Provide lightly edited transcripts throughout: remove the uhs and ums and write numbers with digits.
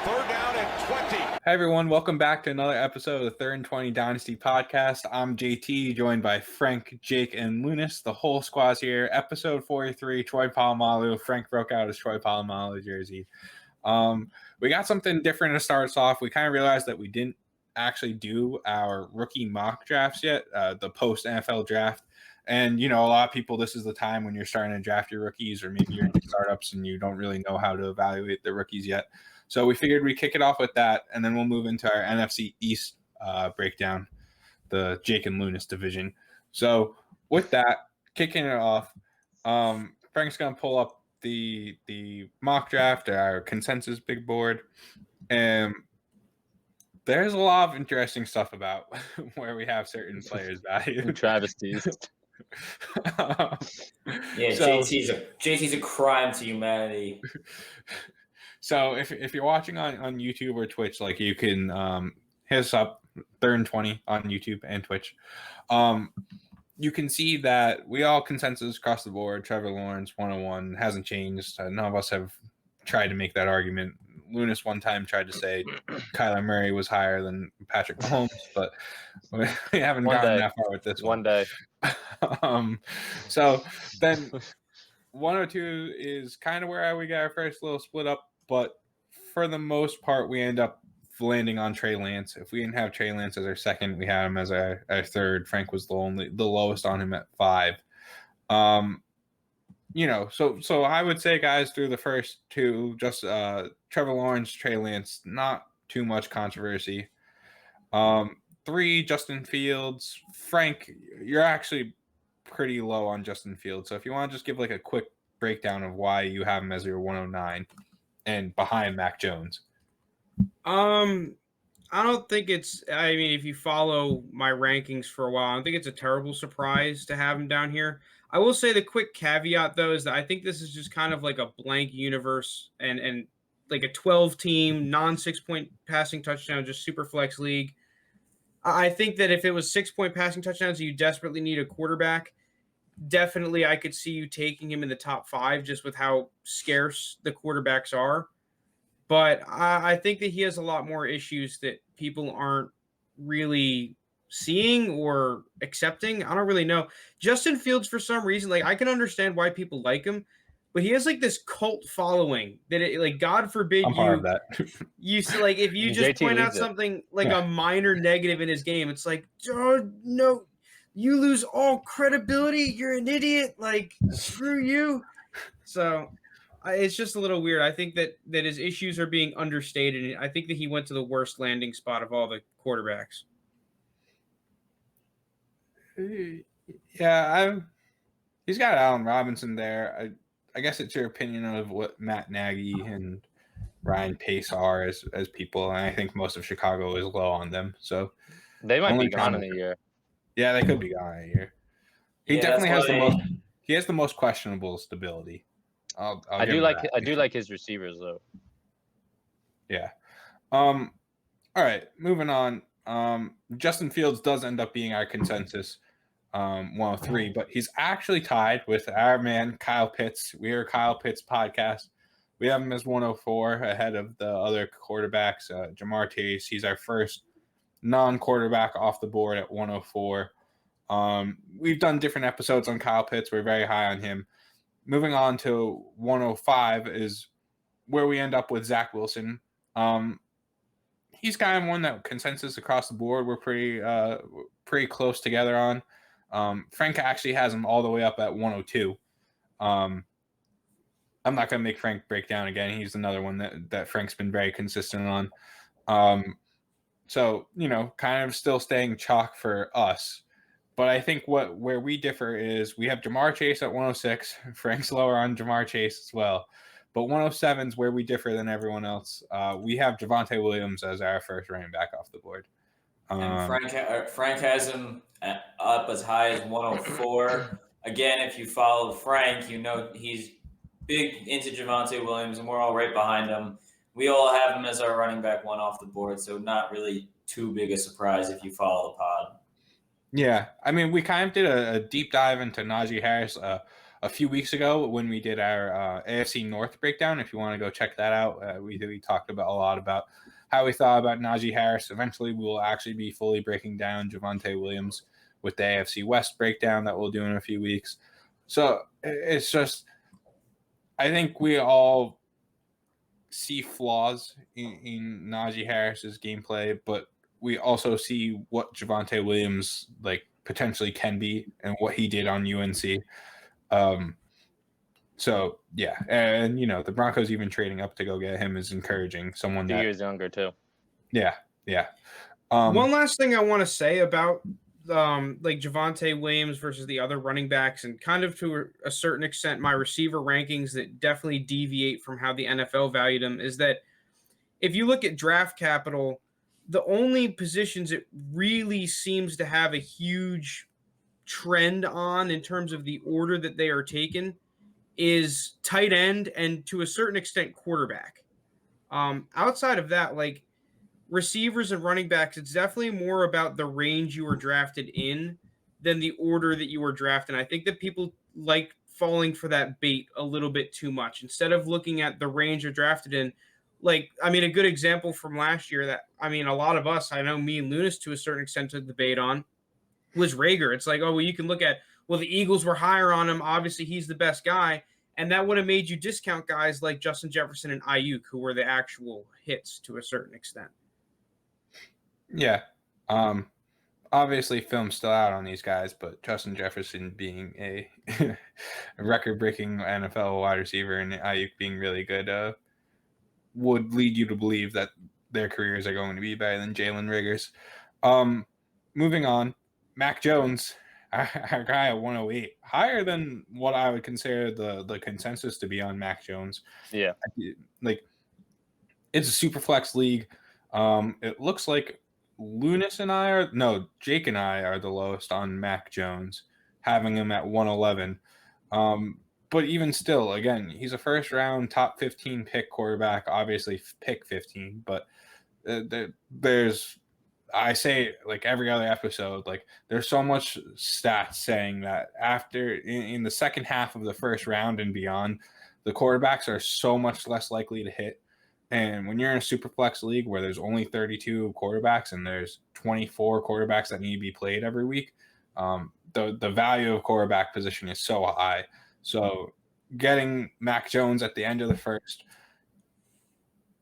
Third down and 20. Hey everyone, welcome back to another episode of the 3rd and 20 Dynasty Podcast. I'm JT, joined by Frank, Jake, and Lounis. The whole squad's here. Episode 43, Troy Polamalu. Frank broke out his Troy Polamalu jersey. We got something different to start us off. We kind of realized that we didn't actually do our rookie mock drafts yet, the post-NFL draft. And, you know, a lot of people, this is the time when you're starting to draft your rookies, or maybe you're in startups and you don't really know how to evaluate the rookies yet. So we figured we'd kick it off with that, and then we'll move into our NFC East breakdown, the Jake and Lounis division. So with that, kicking it off, Frank's going to pull up the mock draft, our consensus big board, and there's a lot of interesting stuff about where we have certain players valued. Travesties. JT's a crime to humanity. So if you're watching on YouTube or Twitch, like, you can hit us up, 3rd and 20 on YouTube and Twitch. You can see that we all consensus across the board. Trevor Lawrence 101 hasn't changed. None of us have tried to make that argument. Lounis one time tried to say Kyler Murray was higher than Patrick Mahomes, but we haven't gotten that far with this one. One day. So then 102 is kind of where we got our first little split up, but for the most part, we end up landing on Trey Lance. If we didn't have Trey Lance as our second, we had him as our third. Frank was the lowest on him at 5. You know, so I would say, guys, through the first two, just Trevor Lawrence, Trey Lance, not too much controversy. 3, Justin Fields. Frank, you're actually pretty low on Justin Fields. So if you want to just give like a quick breakdown of why you have him as your 109 and behind Mac Jones. I don't think it's – I mean, if you follow my rankings for a while, I don't think it's a terrible surprise to have him down here. I will say the quick caveat, though, is that I think this is just kind of like a blank universe and like a 12-team, non-6-point passing touchdown, just super flex league. I think that if it was 6-point passing touchdowns and you desperately need a quarterback, definitely I could see you taking him in the top 5 just with how scarce the quarterbacks are. But I think that he has a lot more issues that people aren't really seeing or accepting. I don't really know. Justin Fields, for some reason, like, I can understand why people like him, but he has like this cult following that it, like, God forbid you see, like, if you just point out something like a minor negative in his game, it's like, oh no, you lose all credibility. You're an idiot. Like, screw you. So it's just a little weird. I think that his issues are being understated. I think that he went to the worst landing spot of all the quarterbacks. Yeah, he's got Allen Robinson there. I guess it's your opinion of what Matt Nagy and Ryan Pace are as people, and I think most of Chicago is low on them. So they might be gone in a year. Yeah, they could be gone in a year. He definitely has the most questionable stability. I do like his receivers though. Yeah. All right, moving on. Justin Fields does end up being our consensus 103, but he's actually tied with our man Kyle Pitts. We are Kyle Pitts podcast. We have him as 104 ahead of the other quarterbacks. Jamar Chase, he's our first non-quarterback off the board at 104. We've done different episodes on Kyle Pitts. We're very high on him. Moving on to 105 is where we end up with Zach Wilson. He's kind of one that consensus across the board we're pretty close together on. Frank actually has him all the way up at 102. I'm not going to make Frank break down again. He's another one that Frank's been very consistent on. So, you know, kind of still staying chalk for us. But I think where we differ is we have Jamar Chase at 106. Frank's lower on Jamar Chase as well. But 107 is where we differ than everyone else. We have Javonte Williams as our first running back off the board. And Frank has him up as high as 104. Again, if you follow Frank, you know he's big into Javonte Williams, and we're all right behind him. We all have him as our running back 1 off the board, so not really too big a surprise if you follow the pod. Yeah, I mean, we kind of did a deep dive into Najee Harris. a few weeks ago when we did our AFC North breakdown. If you want to go check that out, we talked about a lot about how we thought about Najee Harris. Eventually, we will actually be fully breaking down Javonte Williams with the AFC West breakdown that we'll do in a few weeks. So it's just, I think we all see flaws in Najee Harris's gameplay, but we also see what Javonte Williams potentially can be and what he did on UNC. So yeah, and the Broncos even trading up to go get him is encouraging. Someone 2 years younger too. Yeah. One last thing I want to say about Javonte Williams versus the other running backs, and kind of to a certain extent my receiver rankings that definitely deviate from how the NFL valued him, is that if you look at draft capital, the only positions it really seems to have a huge trend on in terms of the order that they are taken is tight end and to a certain extent quarterback. Outside of that, receivers and running backs, it's definitely more about the range you were drafted in than the order that you were drafted. I think that people like falling for that bait a little bit too much instead of looking at the range you're drafted in. A good example from last year that, a lot of us, I know me and Lounis to a certain extent took the bait on, was Rager. It's you can look at, the Eagles were higher on him. Obviously, he's the best guy. And that would have made you discount guys like Justin Jefferson and Ayuk, who were the actual hits to a certain extent. Yeah. Obviously, film's still out on these guys, but Justin Jefferson being a record-breaking NFL wide receiver and Ayuk being really good would lead you to believe that their careers are going to be better than Jalen Rager's. Moving on, Mac Jones, our guy at 108, higher than what I would consider the consensus to be on Mac Jones. Yeah. It's a super flex league. It looks like Jake and I are the lowest on Mac Jones, having him at 111. But even still, again, he's a first round top 15 pick quarterback, obviously pick 15, but there's, I say every other episode, there's so much stats saying that after in the second half of the first round and beyond, the quarterbacks are so much less likely to hit. And when you're in a super flex league where there's only 32 quarterbacks and there's 24 quarterbacks that need to be played every week, the value of quarterback position is so high. So getting Mac Jones at the end of the first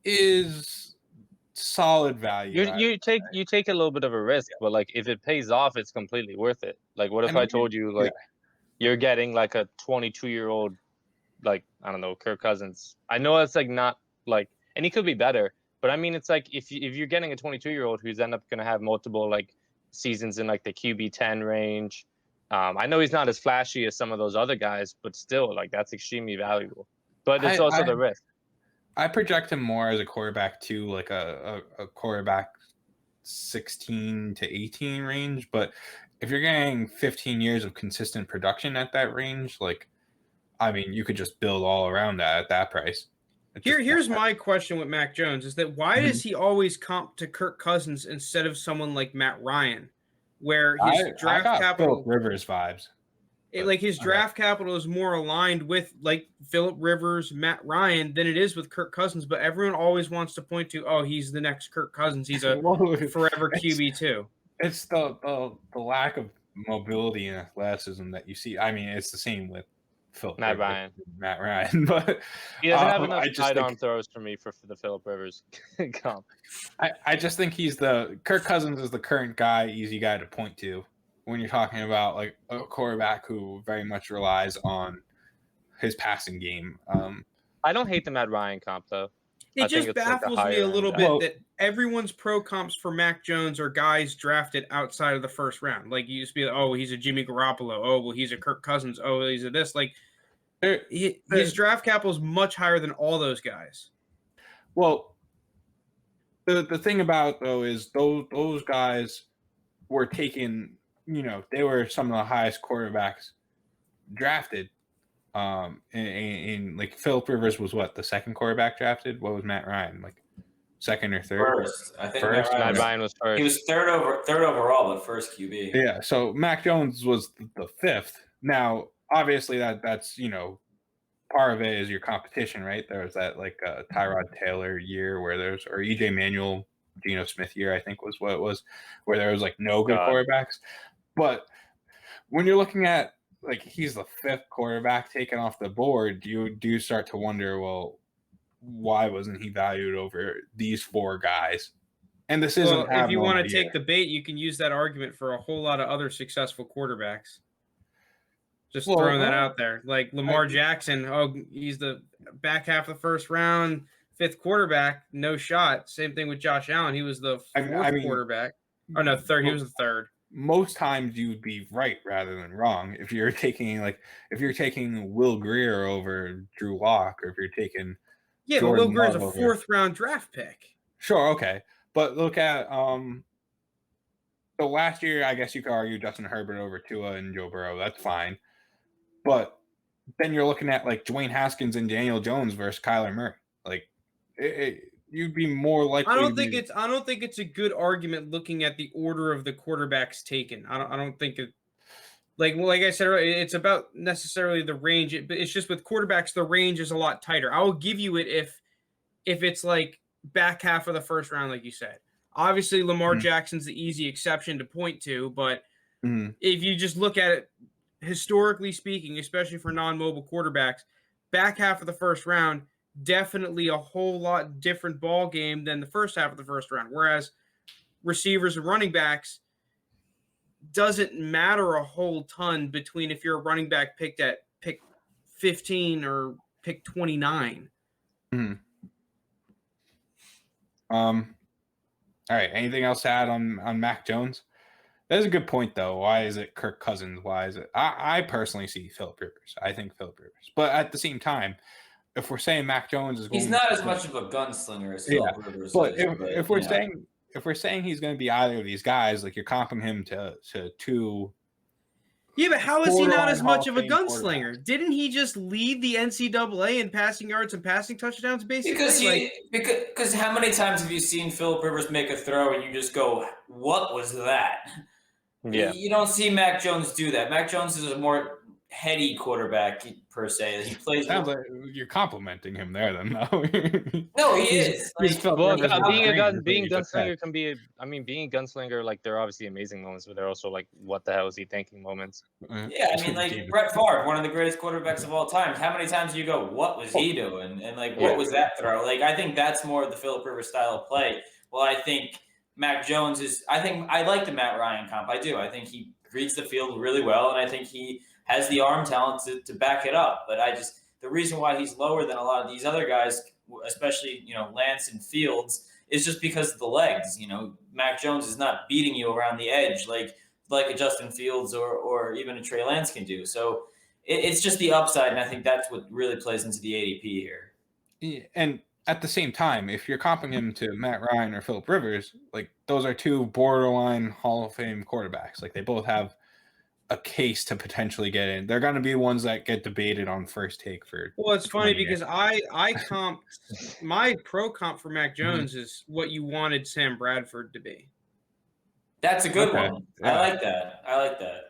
is solid value. You take a little bit of a risk, but if it pays off, it's completely worth it. What if I told you you're getting a 22-year-old, I don't know, Kirk Cousins. I know it's not and he could be better, but it's if you're getting a 22-year-old who's end up going to have multiple seasons in the QB 10 range. I know he's not as flashy as some of those other guys, but still that's extremely valuable. But it's also the risk. I project him more as a quarterback too, a quarterback 16 to 18 range. But if you're getting 15 years of consistent production at that range, you could just build all around that at that price. Here's my question with Mac Jones is that why does he always comp to Kirk Cousins instead of someone like Matt Ryan, where his draft capital Phillip Rivers vibes. His draft capital is more aligned with Phillip Rivers, Matt Ryan than it is with Kirk Cousins, but everyone always wants to point to, he's the next Kirk Cousins. He's a forever QB too. It's the lack of mobility and athleticism that you see. It's the same with Matt Ryan, but he doesn't have enough sidearm throws for me for the Phillip Rivers comp. I just think he's Kirk Cousins is the current guy, easy guy to point to when you're talking about a quarterback who very much relies on his passing game. I don't hate the Matt Ryan comp though. It just baffles me a little bit that everyone's pro comps for Mac Jones are guys drafted outside of the first round. You used to be he's a Jimmy Garoppolo. He's a Kirk Cousins. He's a this. His draft capital is much higher than all those guys. Well, the thing about though is those guys were taken. They were some of the highest quarterbacks drafted. In Phillip Rivers was the second quarterback drafted? What was Matt Ryan, second or third? First, I think first. Matt Ryan was first. He was third overall, but first QB. Yeah, so Mac Jones was the fifth. Now, obviously that's part of it is your competition, right? There was that like Tyrod Taylor year where or EJ Manuel, Geno Smith year, I think was what it was, where there was like no good quarterbacks. But when you're looking at like he's the 5th quarterback taken off the board, you do start to wonder, well, why wasn't he valued over these 4 guys? And this isn't. If you want to take the bait, you can use that argument for a whole lot of other successful quarterbacks. Just throwing that out there. Like Lamar Jackson, he's the back half of the 1st round, 5th quarterback, no shot. Same thing with Josh Allen. He was the 4th quarterback. Oh, no, 3rd. He was the 3rd. Most times you'd be right rather than wrong if you're taking Will Grier over Drew Lock, or if you're taking but Will Grier's a 4th round draft pick. Sure, okay. But look at so last year, I guess you could argue Justin Herbert over Tua and Joe Burrow. That's fine. But then you're looking at like Dwayne Haskins and Daniel Jones versus Kyler Murray. Like you'd be more likely. I don't think it's a good argument looking at the order of the quarterbacks taken. I don't think it. Like I said earlier, it's about necessarily the range. But it's just with quarterbacks, the range is a lot tighter. I will give you it if it's like back half of the 1st round, like you said. Obviously, Lamar Jackson's the easy exception to point to, but if you just look at it historically speaking, especially for non-mobile quarterbacks, back half of the 1st round, definitely a whole lot different ball game than the first half of the 1st round. Whereas receivers and running backs doesn't matter a whole ton between if you're a running back picked at pick 15 or pick 29. All right. Anything else to add on Mac Jones? That's a good point, though. Why is it Kirk Cousins? Why is it? I personally see Phillip Rivers. I think Phillip Rivers. But at the same time, if we're saying Mac Jones is, he's not as much of a gunslinger as Phillip Rivers. But if we're saying he's going to be either of these guys, like you're comping him to 2. Yeah, but how is he not as much of a gunslinger? Didn't he just lead the NCAA in passing yards and passing touchdowns, basically? Because how many times have you seen Phillip Rivers make a throw and you just go, what was that? Yeah. You don't see Mac Jones do that. Mac Jones is a more heady quarterback, per se. He plays. Sounds like you're complimenting him there, then, though. No, he is. Being a gunslinger can be. Being a gunslinger, like they're obviously amazing moments, but they're also like, what the hell is he thinking moments. Yeah, like Brett Favre, one of the greatest quarterbacks of all time. How many times do you go, what was he doing? And like, what was that throw? Like, I think that's more of the Phillip Rivers style of play. Well, I think Mac Jones is. I like the Matt Ryan comp. I do. I think he reads the field really well, and I think he has the arm talent to back it up. But the reason why he's lower than a lot of these other guys, especially, Lance and Fields, is just because of the legs. Mac Jones is not beating you around the edge like a Justin Fields or even a Trey Lance can do. So it's just the upside, and I think that's what really plays into the ADP here. Yeah, and at the same time, if you're comping him to Matt Ryan or Phillip Rivers, like those are 2 borderline Hall of Fame quarterbacks. Like they both have a case to potentially get in. They're going to be ones that get debated on First Take for. Well, it's funny because I comp my pro comp for Mac Jones is what you wanted Sam Bradford to be. That's a good one. Yeah. I like that.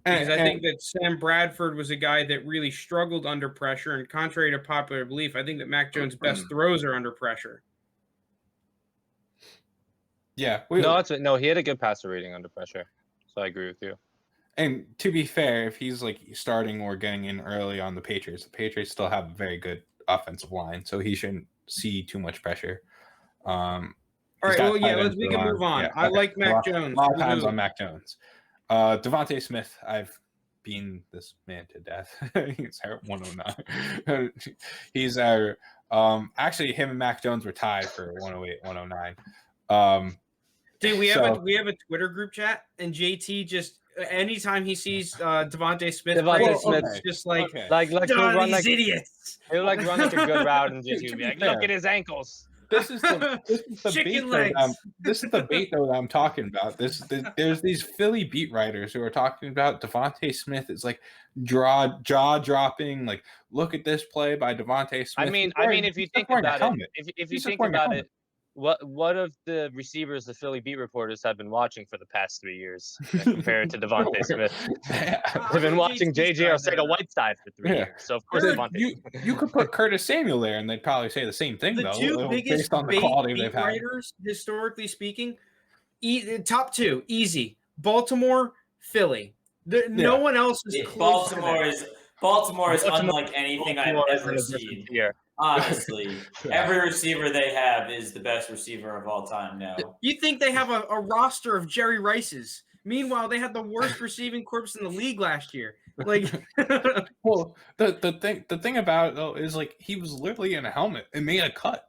Because I think that Sam Bradford was a guy that really struggled under pressure, and contrary to popular belief, I think that Mac Jones' best throws are under pressure. Yeah. He had a good passer rating under pressure. So I agree with you. And to be fair, if he's like starting or getting in early on the Patriots still have a very good offensive line, so he shouldn't see too much pressure. All right, well, we can move on. Yeah, I like Mac Jones. A lot of times on Mac Jones. Devontae Smith, I've beaten this man to death. He's at 109. He's actually him and Mac Jones were tied for 108, 109. Dude, we have a Twitter group chat, and JT just anytime he sees Devontae Smith, just like these idiots. He'll like run like a good route and just be like, look at his ankles. This is the chicken bait legs. This is the bait that I'm talking about. There's these Philly beat writers who are talking about Devontae Smith. It's like jaw dropping. Like, look at this play by Devontae Smith. I mean, if you think about it, What of the receivers the Philly beat reporters have been watching for the past 3 years and compare it to Devontae Smith? They've been watching J.J. Arcega-Whiteside for 3 years. So, of course, you could put Curtis Samuel there, and they'd probably say the same thing, the though. two biggest based on the quality they've had. writers, historically speaking, top two, easy. Baltimore, Philly. No one else is close to that. Baltimore is unlike anything I've ever seen. Honestly, every receiver they have is the best receiver of all time now. You think they have a roster of Jerry Rices? Meanwhile, they had the worst receiving corps in the league last year. Like, well, the thing about it though is like he was literally in a helmet and made a cut.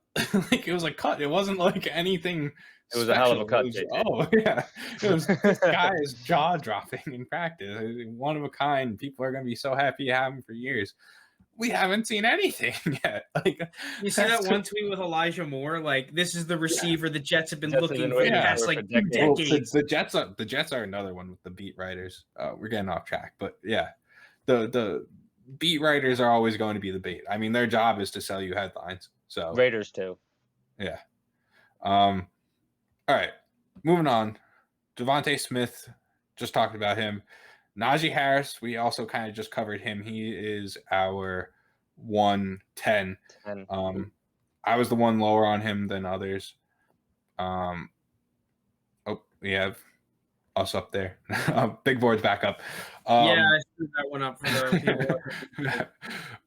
Like it was a cut. It wasn't like anything. It was a hell of a cut. It was this guy is jaw dropping in practice. One of a kind. People are gonna be so happy to have him for years. We haven't seen anything yet. Like you see that one tweet with Elijah Moore? Like this is the receiver the Jets have been looking for the past like 2 decades. Well, the Jets are another one with the beat writers. We're getting off track, but yeah, the beat writers are always going to be the bait. I mean, their job is to sell you headlines. So Raiders too. Yeah. All right, moving on. Devontae Smith, just talked about him. Najee Harris, we also kind of just covered him. He is our 110. I was the one lower on him than others. We have us up there. Big board's back up. Yeah, I screwed that one up for the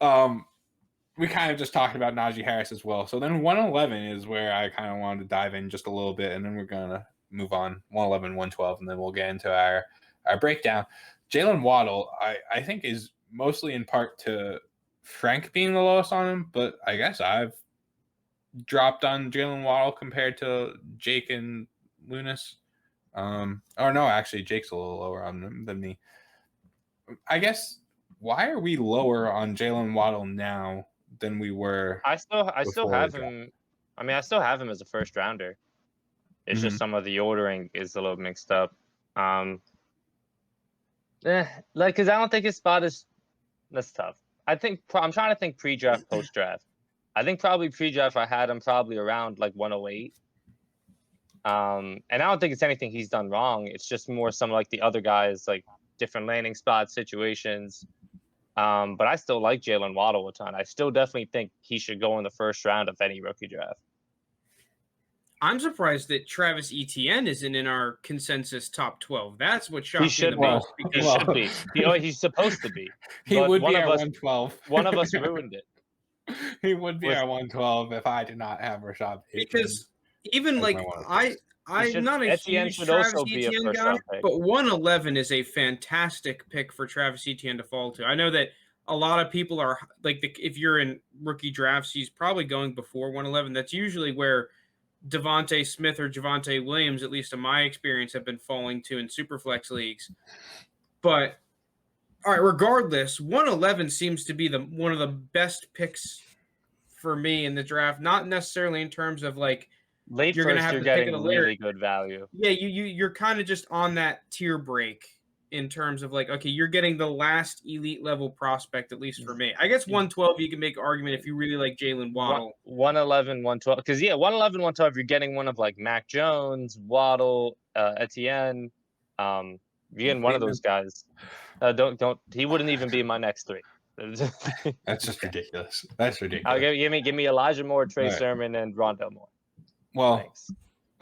people. We kind of just talked about Najee Harris as well. So then 111 is where I kind of wanted to dive in just a little bit, and then we're going to move on 111, 112, and then we'll get into our breakdown. Jalen Waddle, I think, is mostly in part to Frank being the lowest on him, but I guess I've dropped on Jalen Waddle compared to Jake and Lounis. Or no, actually, Jake's a little lower on him than me. I guess, why are we lower on Jalen Waddle now than we were? I still have him. I mean, I still have him as a first rounder. It's just some of the ordering is a little mixed up. Because I don't think his spot is that's tough. I'm trying to think pre-draft, post-draft. I think probably pre-draft I had him probably around like 108. And I don't think it's anything he's done wrong. It's just more some like the other guys, like different landing spot situations. But I still like Jalen Waddle a ton. I still definitely think he should go in the first round of any rookie draft. I'm surprised that Travis Etienne isn't in our consensus top 12. That's what shocked me the most. He should be. He's supposed to be. He would be our 112. One of us ruined it. He would be our 112 if I did not have Rashad. Because even like I'm not a Etienne huge should Travis also be Etienne a first guy, round pick. but 111 is a fantastic pick for Travis Etienne to fall to. I know that a lot of people are like, if you're in rookie drafts, he's probably going before 111. That's usually where Devontae Smith or Javonte Williams, at least in my experience, have been falling to in Superflex leagues. But all right, regardless, 111 seems to be one of the best picks for me in the draft. Not necessarily in terms of like late you're first, gonna have you're to pick getting really good value. Yeah, you're kind of just on that tier break in terms of like, okay, you're getting the last elite level prospect, at least for me. I guess 112, you can make an argument if you really like Jalen Waddle. 111, 112. Because, 111, 112, you're getting one of like Mac Jones, Waddle, Etienne. You're getting one of those guys. He wouldn't even be in my next three. That's just ridiculous. That's ridiculous. Give me Elijah Moore, Trey Sermon, and Rondell Moore. Well, thanks.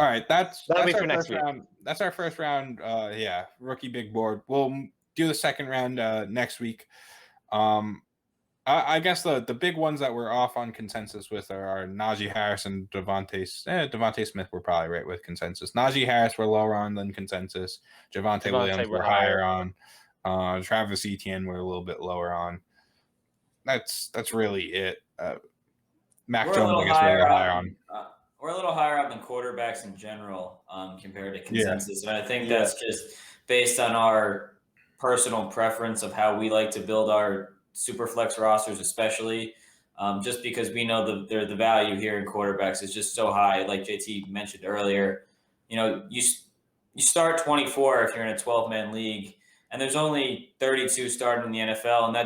All right, that's for our next first round. That's our first round. Rookie big board. We'll do the second round next week. I guess the big ones that we're off on consensus with are Najee Harris and Devontae Smith. We're probably right with consensus. Najee Harris we're lower on than consensus. Javonte Williams we're higher on. Travis Etienne we're a little bit lower on. That's really it. Mac Jones I guess we're higher on. We're a little higher up in quarterbacks in general compared to consensus. And I think that's just based on our personal preference of how we like to build our super flex rosters, especially just because we know the value here in quarterbacks is just so high. Like JT mentioned earlier, you start 24 if you're in a 12-man league, and there's only 32 starting in the NFL, and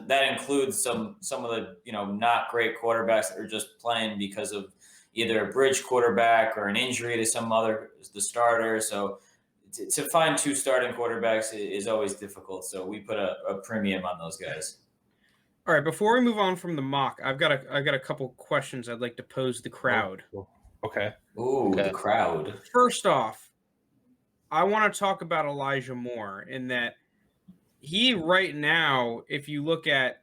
that includes some of the not great quarterbacks that are just playing because of either a bridge quarterback or an injury to the starter. So to find 2 starting quarterbacks is always difficult. So we put a premium on those guys. All right, before we move on from the mock, I've got a couple questions I'd like to pose the crowd. Okay. Ooh, Okay. the crowd. First off, I want to talk about Elijah Moore in that he right now, if you look at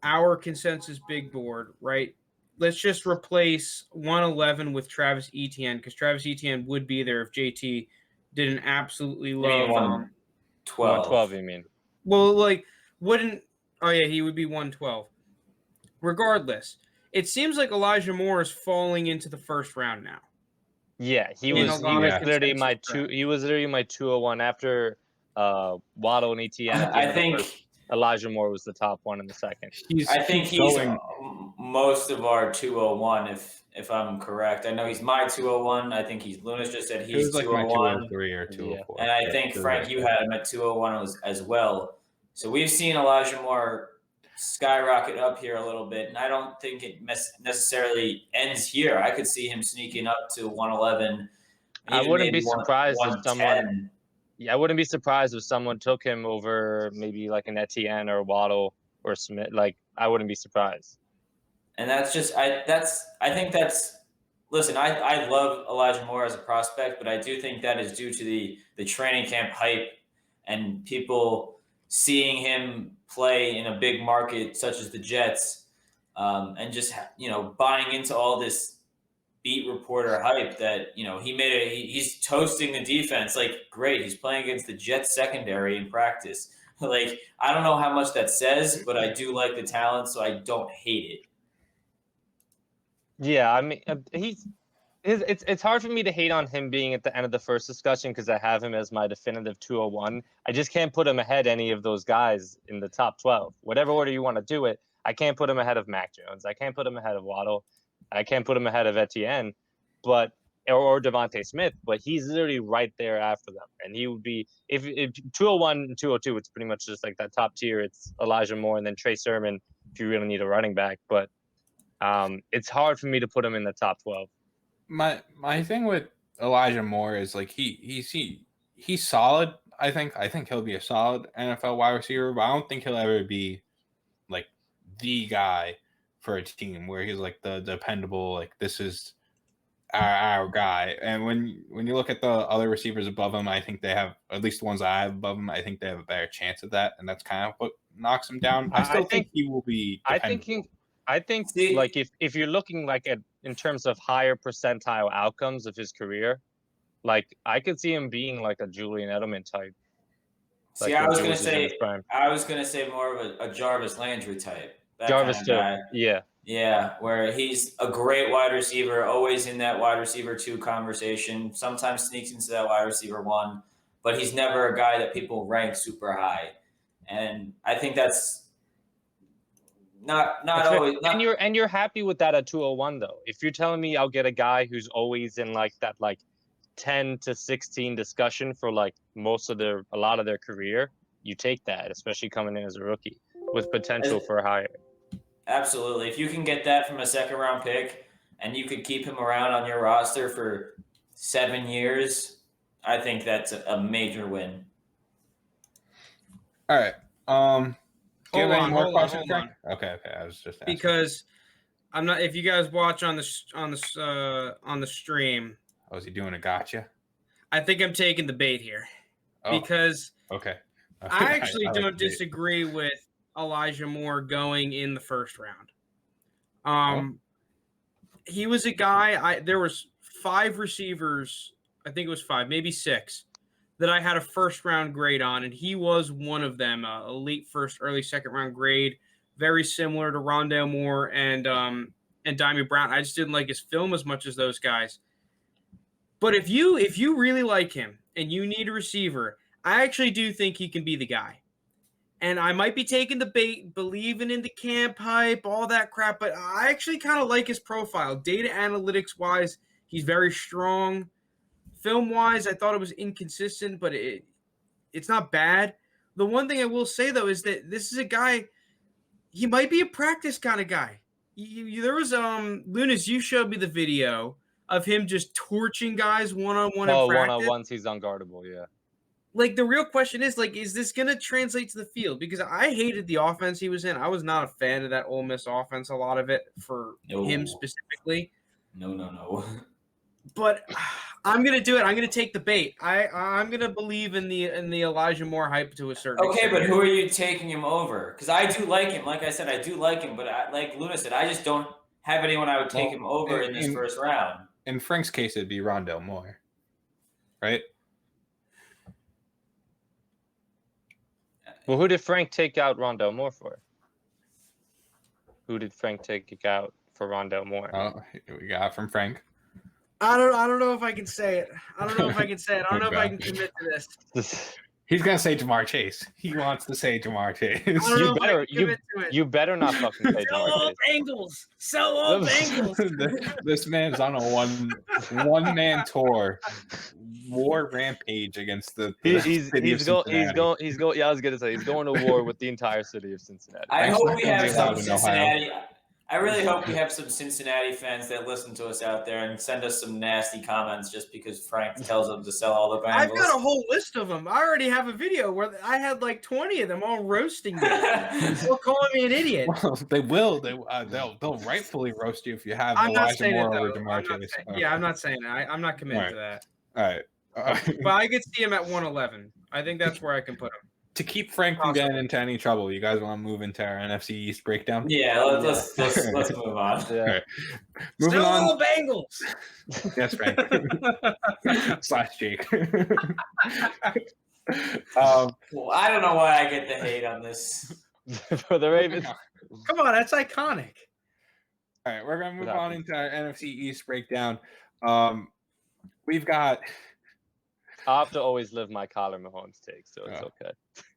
our consensus big board, right, let's just replace 111 with Travis Etienne because Travis Etienne would be there if JT didn't absolutely You mean love 112? 112, you mean? Well, like, wouldn't. Oh, yeah, he would be 112. Regardless, it seems like Elijah Moore is falling into the first round now. Yeah, he In was a lot of literally my consensus two. draft. He was literally my 201 after Waddle and Etienne. At the end I of the think first. Elijah Moore was the top one in the second. I think he's most of our 201, if I'm correct. I know he's my 201. I think Lounis just said he's like 201. my 203 or 204. And I think, Frank, you had him at 201 as well. So we've seen Elijah Moore skyrocket up here a little bit, and I don't think it necessarily ends here. I could see him sneaking up to 111. I wouldn't be surprised if 110. I wouldn't be surprised if someone took him over maybe like an Etienne or Waddle or Smith. Like, I wouldn't be surprised. And that's just listen, I love Elijah Moore as a prospect, but I do think that is due to the training camp hype and people seeing him play in a big market such as the Jets, and just buying into all this beat reporter hype that he's toasting the defense. Like, great, he's playing against the Jets secondary in practice. Like, I don't know how much that says, but I do like the talent, so I don't hate it. Yeah, I mean, it's hard for me to hate on him being at the end of the first discussion because I have him as my definitive 201. I just can't put him ahead any of those guys in the top 12. Whatever order you want to do it, I can't put him ahead of Mac Jones. I can't put him ahead of Waddle. I can't put him ahead of Etienne, or Devontae Smith, but he's literally right there after them. And he would be, if 201 and 202, it's pretty much just like that top tier. It's Elijah Moore and then Trey Sermon if you really need a running back. But it's hard for me to put him in the top 12. My thing with Elijah Moore is like he's solid. I think he'll be a solid NFL wide receiver, but I don't think he'll ever be like the guy for a team where he's like the dependable, like this is our guy. And when you look at the other receivers above him, I think they have, at least the ones I have above him, I think they have a better chance at that, and that's kind of what knocks him down. I still think he will be dependable. I think like if you're looking like at in terms of higher percentile outcomes of his career, like I could see him being like a Julian Edelman type. See, like I was gonna say more of a Jarvis Landry type. Jarvis too. Yeah. Yeah, where he's a great wide receiver, always in that wide receiver 2 conversation, sometimes sneaks into that wide receiver 1, but he's never a guy that people rank super high. And I think that's not always. And you're happy with that at 201 though. If you're telling me I'll get a guy who's always in like that 10 to 16 discussion for like a lot of their career, you take that, especially coming in as a rookie with potential for higher. Absolutely. If you can get that from a second-round pick and you could keep him around on your roster for 7 years, I think that's a major win. All right. Do you have any more questions? Okay. I was just asking. Because I'm not. If you guys watch on the stream, oh, is he doing a gotcha? I think I'm taking the bait here because okay. I actually don't disagree with Elijah Moore going in the first round. He was a guy. There was 5 receivers. I think it was 5, maybe 6, that I had a first round grade on, and he was one of them. A late first, early second round grade, very similar to Rondale Moore and Dimey Brown. I just didn't like his film as much as those guys. But if you really like him and you need a receiver, I actually do think he can be the guy. And I might be taking the bait, believing in the camp hype, all that crap, but I actually kind of like his profile. Data analytics-wise, he's very strong. Film-wise, I thought it was inconsistent, but it's not bad. The one thing I will say, though, is that this is a guy, he might be a practice kind of guy. there was Lounis, you showed me the video of him just torching guys one-on-one in practice. One-on-ones, he's unguardable, yeah. Like, the real question is, like, is this going to translate to the field? Because I hated the offense he was in. I was not a fan of that Ole Miss offense, a lot of it, for him specifically. No. But I'm going to do it. I'm going to take the bait. I'm going to believe in the Elijah Moore hype to a certain extent. Okay, but who are you taking him over? Because I do like him. Like I said, I do like him. But like Luna said, I just don't have anyone I would take him over in this first round. In Frank's case, it'd be Rondell Moore, right? Well, who did Frank take out Rondell Moore for? Who did Frank take out for Rondell Moore? Oh, we got from Frank. I don't know if I can say it. I don't know if I can can commit to this. He's gonna say Jamar Chase. He wants to say Jamar Chase. You better not fucking say Jamar Chase. Sell all Bengals. This man's on a one man tour, war rampage against the. He's going. Yeah, I was gonna say he's going to war with the entire city of Cincinnati. I hope we have some Cincinnati. I really hope we have some Cincinnati fans that listen to us out there and send us some nasty comments just because Frank tells them to sell all the Bengals. I've got a whole list of them. I already have a video where I had like 20 of them all roasting me. They're calling me an idiot. Well, they will. They'll rightfully roast you if you have Elijah Moore over Jamar Chase. Yeah, I'm not saying that. I'm not committing to that. All right. But I could see him at 111. I think that's where I can put him. To keep Frank from getting into any trouble, you guys want to move into our NFC East breakdown? Yeah, let's move on. Yeah. Right. Moving on. Bengals. Yes, Frank. / Jake. Well, I don't know why I get the hate on this. For the Ravens. Come on, that's iconic. All right, we're gonna move on into our NFC East breakdown. We've got. I have to always live my Kyler Mahomes take, so it's okay.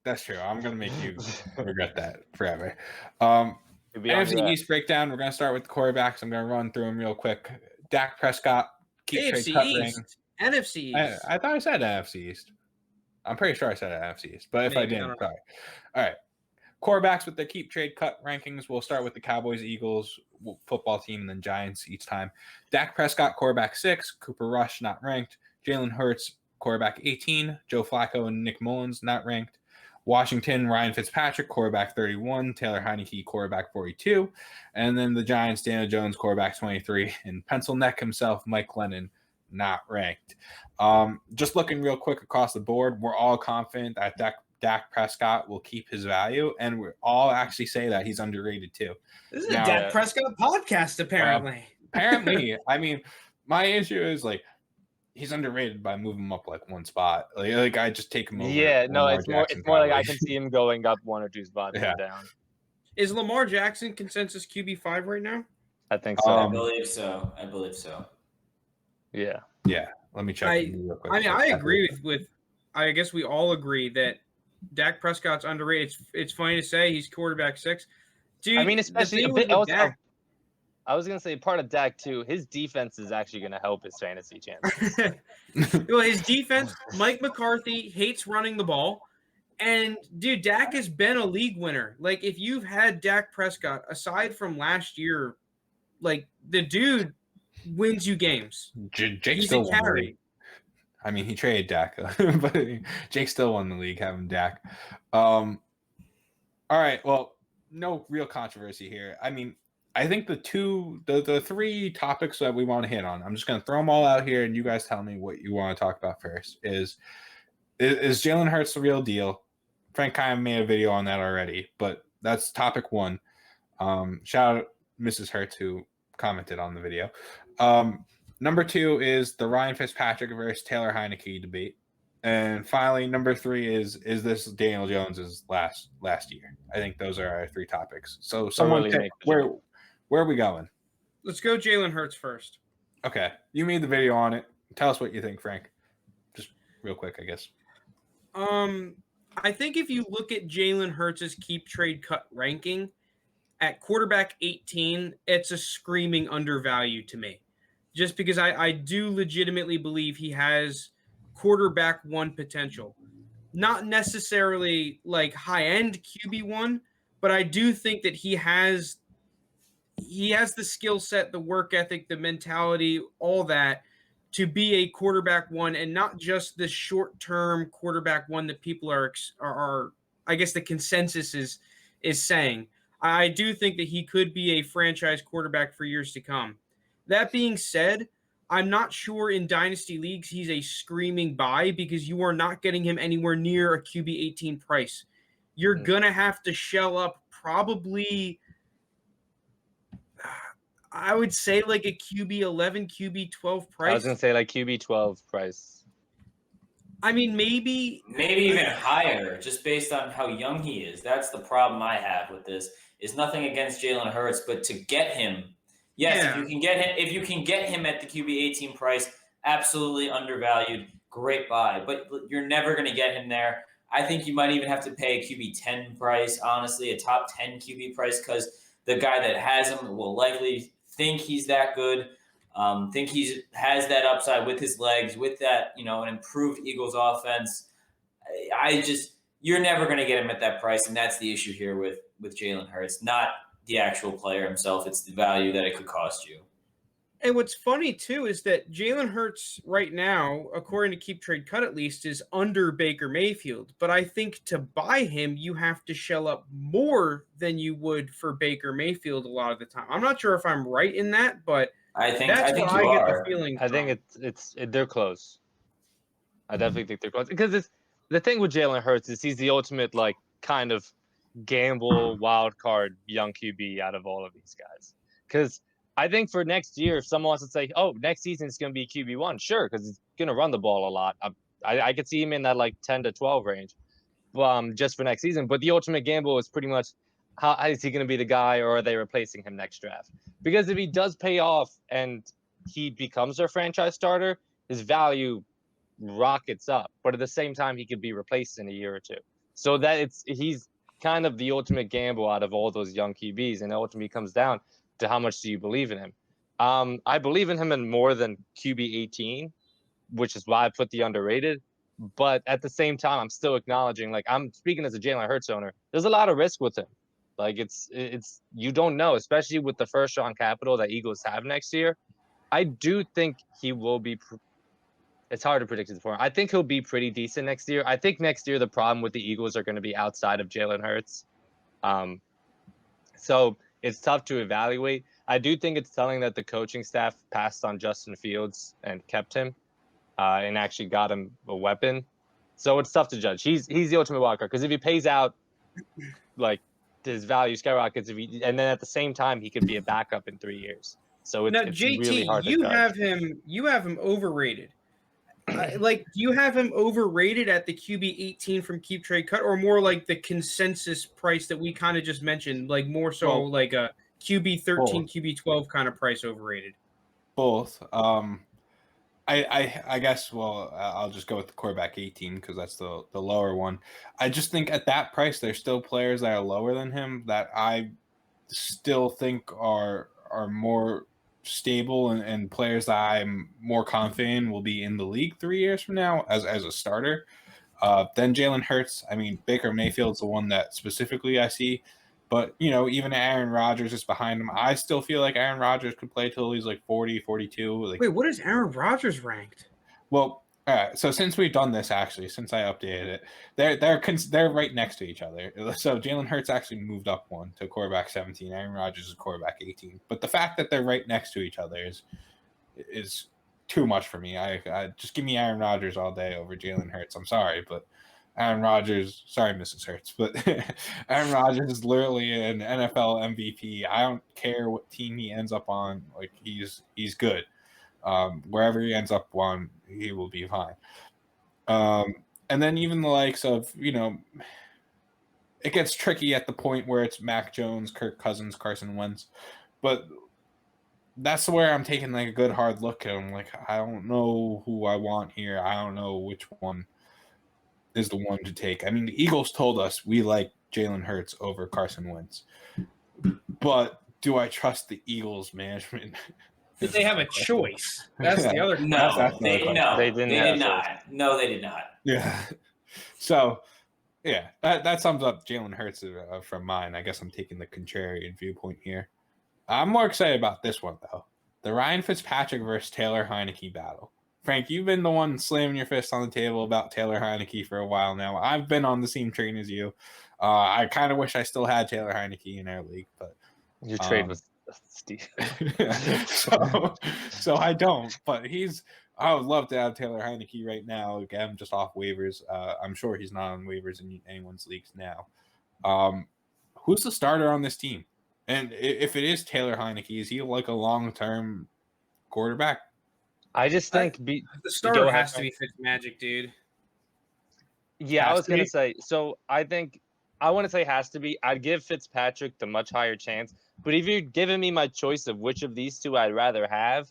That's true. I'm going to make you regret that forever. NFC East breakdown. We're going to start with the quarterbacks. I'm going to run through them real quick. Dak Prescott. AFC East. NFC East. I thought I said NFC East. I'm pretty sure I said NFC East, but if I didn't, sorry. All right. Quarterbacks with their keep trade cut rankings. We'll start with the Cowboys, Eagles, football team, and then Giants each time. Dak Prescott, quarterback 6. Cooper Rush, not ranked. Jalen Hurts, quarterback 18, Joe Flacco and Nick Mullins, not ranked. Washington, Ryan Fitzpatrick, quarterback 31, Taylor Heineke, quarterback 42. And then the Giants, Daniel Jones, quarterback 23, and pencil neck himself, Mike Lennon, not ranked. Just looking real quick across the board, we're all confident that Dak Prescott will keep his value, and we all actually say that he's underrated too. This is a Dak Prescott podcast, apparently. Apparently. I mean, my issue is like, he's underrated by moving him up like one spot. Like I just take him over. Yeah, no, it's more like I can see him going up 1 or 2 spots down. Is Lamar Jackson consensus QB5 right now? I think so. I believe so. Yeah. Yeah. Let me check. Real quick. I mean, I agree with. I guess we all agree that Dak Prescott's underrated. It's funny to say he's quarterback 6. Dude, I mean, especially I was going to say part of Dak, too, his defense is actually going to help his fantasy chances. Well, his defense, Mike McCarthy hates running the ball. And, dude, Dak has been a league winner. Like, if you've had Dak Prescott, aside from last year, like, the dude wins you games. Jake still won the league. I mean, he traded Dak, but Jake still won the league having Dak. All right, well, no real controversy here. I mean, I think the 3 topics that we want to hit on, I'm just going to throw them all out here, and you guys tell me what you want to talk about first. Is Jalen Hurts the real deal? Frank kind of made a video on that already, but that's topic 1. Shout out Mrs. Hurts who commented on the video. Number 2 is the Ryan Fitzpatrick versus Taylor Heineke debate. And finally, number 3 is this Daniel Jones's last year? I think those are our 3 topics. So someone where are we going? Let's go Jalen Hurts first. Okay. You made the video on it. Tell us what you think, Frank. Just real quick, I guess. I think if you look at Jalen Hurts' keep trade cut ranking at quarterback 18, it's a screaming undervalue to me. Just because I do legitimately believe he has quarterback 1 potential. Not necessarily like high-end QB1, but I do think that he has he has the skill set, the work ethic, the mentality, all that to be a quarterback one, and not just the short-term quarterback one that people are I guess the consensus is saying. I do think that he could be a franchise quarterback for years to come. That being said, I'm not sure in dynasty leagues he's a screaming buy because you are not getting him anywhere near a QB 18 price. You're going to have to shell up probably, I would say, like a QB 11, QB 12 price. I was going to say like QB 12 price. I mean, maybe even higher, just based on how young he is. That's the problem I have with this. Is nothing against Jalen Hurts, but to get him, yes, if you can get him at the QB 18 price, absolutely undervalued, great buy. But you're never going to get him there. I think you might even have to pay a QB 10 price, honestly, a top 10 QB price, because the guy that has him will likely think he's that good. Think he has that upside with his legs, with that, an improved Eagles offense. You're never going to get him at that price, and that's the issue here with Jalen Hurts, not the actual player himself. It's the value that it could cost you. And what's funny, too, is that Jalen Hurts right now, according to Keep Trade Cut at least, is under Baker Mayfield. But I think to buy him, you have to shell up more than you would for Baker Mayfield a lot of the time. I'm not sure if I'm right in that, but I think I get the feeling. I think they're close. I definitely think they're close. Because the thing with Jalen Hurts is he's the ultimate, like, kind of gamble, wild card, young QB out of all of these guys. Because I think for next year, if someone wants to say, oh, next season is going to be QB1, sure, because he's going to run the ball a lot. I could see him in that like 10 to 12 range just for next season. But the ultimate gamble is pretty much how is he going to be the guy, or are they replacing him next draft? Because if he does pay off and he becomes their franchise starter, his value rockets up. But at the same time, he could be replaced in a year or two. So that he's kind of the ultimate gamble out of all those young QBs, and it ultimately comes down to how much do you believe in him. I believe in him in more than QB 18, which is why I put the underrated. But at the same time, I'm still acknowledging, like, I'm speaking as a Jalen Hurts owner, there's a lot of risk with him. Like, it's you don't know, especially with the first round capital that Eagles have next year. I do think he will be. It's hard to predict it for him. I think he'll be pretty decent next year. I think next year the problem with the Eagles are going to be outside of Jalen Hurts. So it's tough to evaluate. I do think it's telling that the coaching staff passed on Justin Fields and kept him and actually got him a weapon. So it's tough to judge. He's the ultimate wild card, because if he pays out, like, his value skyrockets, and then at the same time he could be a backup in 3 years. So it's JT, really hard to judge. You have him overrated. Do you have him overrated at the QB 18 from Keep Trade Cut, or more like the consensus price that we kind of just mentioned, like more so like a QB 13, QB 12 kind of price overrated? Both. I guess, I'll just go with the quarterback 18 because that's the lower one. I just think at that price, there's still players that are lower than him that I still think are more stable and players that I'm more confident will be in the league 3 years from now as a starter. Then Jalen Hurts. I mean, Baker Mayfield's the one that specifically I see. But, even Aaron Rodgers is behind him. I still feel like Aaron Rodgers could play till he's like 40, 42. Wait, what is Aaron Rodgers ranked? Well, all right. So since we've done this, actually, since I updated it, they're right next to each other. So Jalen Hurts actually moved up one to quarterback 17. Aaron Rodgers is quarterback 18. But the fact that they're right next to each other is too much for me. I just give me Aaron Rodgers all day over Jalen Hurts. I'm sorry, but Aaron Rodgers, sorry, Mrs. Hurts, but Aaron Rodgers is literally an NFL MVP. I don't care what team he ends up on. Like, he's good. Wherever he ends up on, he will be fine. And then even the likes of, it gets tricky at the point where it's Mac Jones, Kirk Cousins, Carson Wentz. But that's where I'm taking like a good hard look at him. Like, I don't know who I want here. I don't know which one is the one to take. I mean, the Eagles told us we like Jalen Hurts over Carson Wentz. But do I trust the Eagles management? Did they have a choice? That's the other question. They did not. No, they did not. Yeah. So, yeah, that sums up Jalen Hurts from mine. I guess I'm taking the contrarian viewpoint here. I'm more excited about this one, though. The Ryan Fitzpatrick versus Taylor Heineke battle. Frank, you've been the one slamming your fist on the table about Taylor Heineke for a while now. I've been on the same train as you. I kind of wish I still had Taylor Heineke in our league, but your trade was Steve. so I don't. But I would love to have Taylor Heineke right now. Again, just off waivers. I'm sure he's not on waivers in anyone's leagues now. Who's the starter on this team? And if it is Taylor Heineke, is he like a long-term quarterback? I just think the starter has to be Fitzmagic, dude. Yeah, I was going to say. So I think I want to say has to be. I'd give Fitzpatrick the much higher chance. But if you're giving me my choice of which of these two I'd rather have,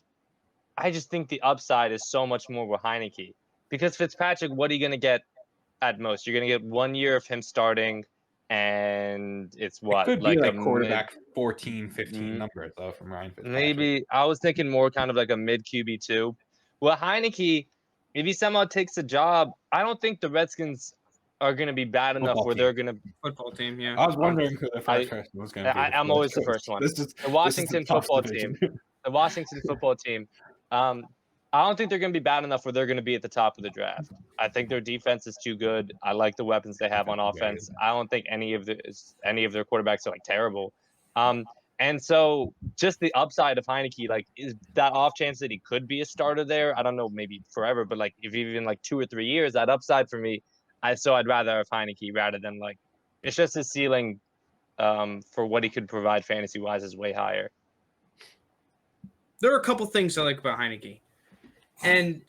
I just think the upside is so much more with Heineke. Because Fitzpatrick, what are you going to get at most? You're going to get 1 year of him starting, and it's what? It could be like quarterback 14, 15 numbers, though, from Ryan Fitzpatrick. Maybe. I was thinking more kind of like a mid QB2. Well, Heineke, if he somehow takes a job, I don't think the Redskins are going to be bad enough where they're going to football team. Yeah, I was wondering who the first person was going to be. I'm always the first one. The Washington football team. The Washington football team. I don't think they're going to be bad enough where they're going to be at the top of the draft. I think their defense is too good. I like the weapons they have on offense. I don't think any of their quarterbacks are like terrible. And so just the upside of Heineke, like, is that off chance that he could be a starter there? I don't know, maybe forever, but like if even like 2 or 3 years, that upside for me, I'd rather have Heineke rather than like, it's just his ceiling for what he could provide fantasy wise is way higher. There are a couple things I like about Heineke. And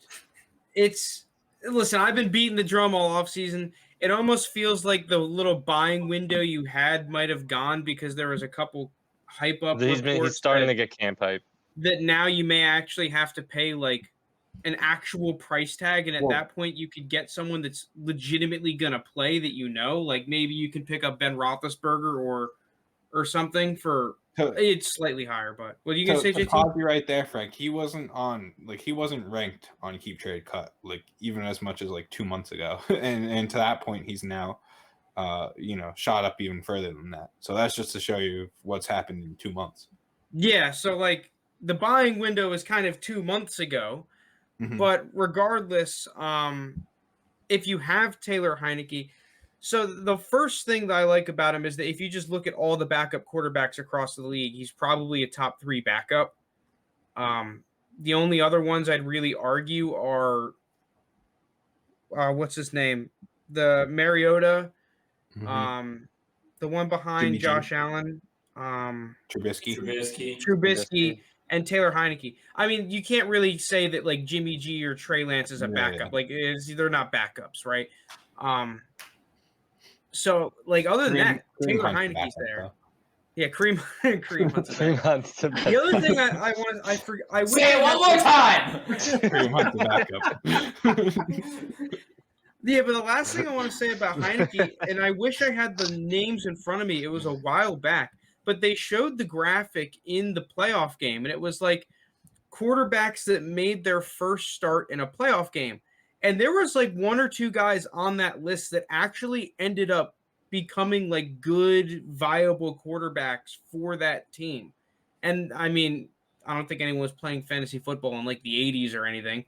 listen, I've been beating the drum all offseason. It almost feels like the little buying window you had might have gone because there was a couple hype up. He's starting to get camp hype. That now you may actually have to pay like an actual price tag. And at that point, you could get someone that's legitimately going to play that like maybe you can pick up Ben Roethlisberger or something for. It's slightly higher, but what are you gonna say, JT? Pause you right there, Frank. He wasn't ranked on Keep Trade Cut like even as much as like 2 months ago, and to that point, he's now, shot up even further than that. So that's just to show you what's happened in 2 months. Yeah, so like the buying window is kind of 2 months ago, but regardless, if you have Taylor Heineke. So the first thing that I like about him is that if you just look at all the backup quarterbacks across the league, he's probably a top 3 backup. The only other ones I'd really argue are, what's his name? The Mariota, the one behind Josh Allen, Trubisky, and Taylor Heineke. I mean, you can't really say that like Jimmy G or Trey Lance is a backup. Yeah. Like they're not backups, right? So, like, other than that, Taylor Heineke's there. Yeah, Kareem Hunt's there. The other thing I wish say it one more time. Kareem Hunt's backup. Yeah, but the last thing I want to say about Heineke, and I wish I had the names in front of me. It was a while back, but they showed the graphic in the playoff game, and it was like quarterbacks that made their first start in a playoff game. And there was like 1 or 2 guys on that list that actually ended up becoming like good, viable quarterbacks for that team. And I mean, I don't think anyone was playing fantasy football in like the 80s or anything.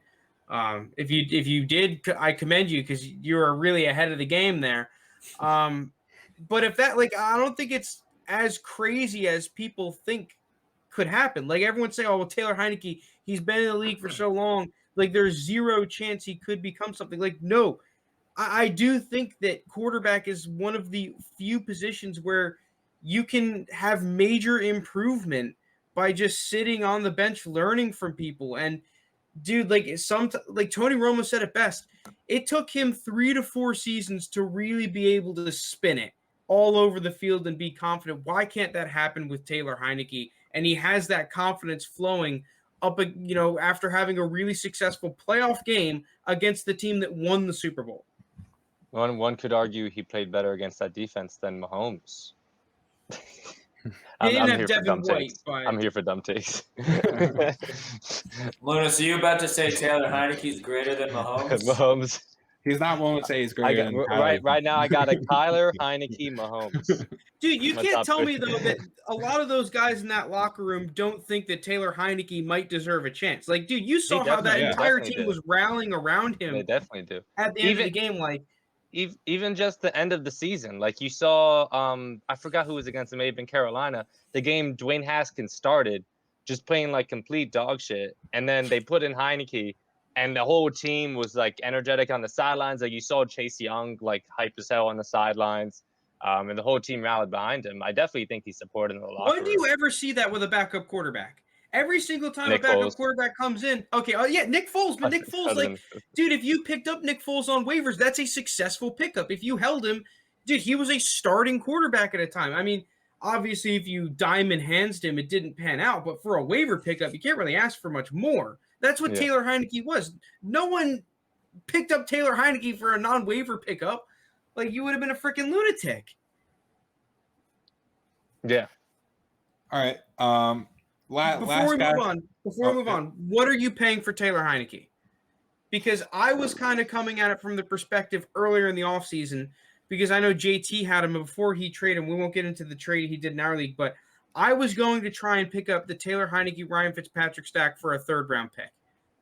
If you did, I commend you because you were really ahead of the game there. But if that, like, I don't think it's as crazy as people think could happen. Like everyone's saying, oh, well, Taylor Heineke, he's been in the league for so long. Like there's 0 chance he could become something. Like, no, I do think that quarterback is one of the few positions where you can have major improvement by just sitting on the bench, learning from people. And dude, like Tony Romo said it best. It took him 3 to 4 seasons to really be able to spin it all over the field and be confident. Why can't that happen with Taylor Heineke? And he has that confidence flowing up, after having a really successful playoff game against the team that won the Super Bowl. One could argue he played better against that defense than Mahomes. I'm here for dumb takes. I'm here for dumb takes. Lounis, are you about to say Taylor Heineke's greater than Mahomes? Mahomes. He's not willing to say he's greater than Tyler. Right now, I got a Kyler, Heineke, Mahomes. Dude, you My can't top tell three. me though that a lot of those guys in that locker room don't think that Taylor Heineke might deserve a chance. Like, dude, you saw how that definitely- entire definitely team do. was rallying around him They definitely do. at the end of the game. Like, Even just the end of the season, like you saw, I forgot who was against them. It may have been Carolina. The game Dwayne Haskins started, just playing like complete dog shit, and then they put in Heineke, and the whole team was like energetic on the sidelines. Like you saw Chase Young like hype as hell on the sidelines, and the whole team rallied behind him. I definitely think he's supported in the locker when do you ever see that with a backup quarterback? Every single time Nick a backup Foles. quarterback comes in, okay, oh yeah, Nick Foles, but Nick Foles, like, dude, if you picked up Nick Foles on waivers, that's a successful pickup. If you held him, dude, he was a starting quarterback at a time. I mean, obviously, if you diamond handsed him, it didn't pan out, but for a waiver pickup, you can't really ask for much more. That's what Taylor Heineke was. No one picked up Taylor Heineke for a non-waiver pickup. Like, you would have been a freaking lunatic. Yeah. All right. Before we move on, what are you paying for Taylor Heineke? Because I was kind of coming at it from the perspective earlier in the offseason, because I know JT had him before he traded him. We won't get into the trade he did in our league, but I was going to try and pick up the Taylor Heineke, Ryan Fitzpatrick stack for a third-round pick.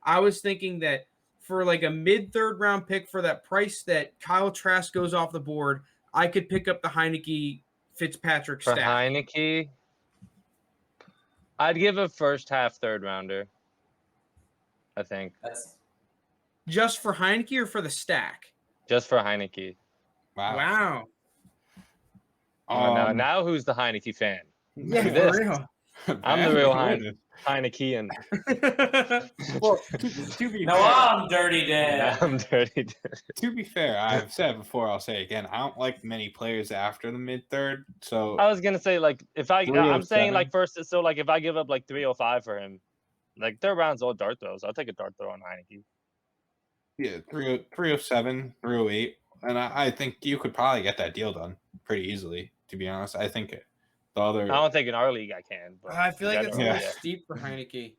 I was thinking that for like a mid-third-round pick for that price that Kyle Trask goes off the board, I could pick up the Heineke Fitzpatrick stack. For Heineke, I'd give a first half third rounder. I think. That's Just for Heineke or for the stack? Just for Heineke. Wow. Now who's the Heineke fan? Yeah, This. for real. I'm the real Heinekean. Well, to be no, fair, I'm Dirty Dan. I'm dirty. to be fair, I've said it before, I'll say it again. I don't like many players after the mid-third. So I was gonna say like if I'm saying 307. like first, so like if I give up like 305 for him, like third round's all dart throws. I'll take a dart throw on Heineke. yeah, 307, 308. And I think you could probably get that deal done pretty easily, to be honest. I think the other I don't think in our league I can. But I feel like it's a generally, little steep for Heineke.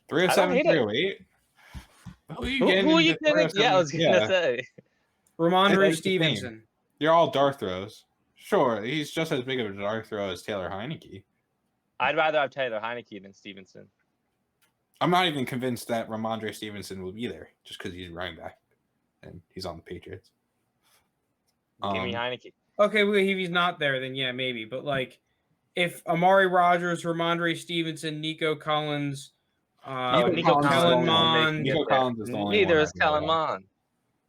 307, hate it. 308. Who Who are you getting? Yeah, I was gonna say. Ramondre It's the same. Stevenson. You're all dart throws. Sure, he's just as big of a dart throw as Taylor Heineke. I'd rather have Taylor Heineke than Stevenson. I'm not even convinced that Ramondre Stevenson will be there just because he's running back and he's on the Patriots. Give me Heineke. Okay, well, if he's not there, then yeah, maybe. But like, if Amari Rogers, Ramondre Stevenson, Nico Collins, Nico Kellen Mond, Nico Collins is the only Neither one is I know Kellen of. Mond.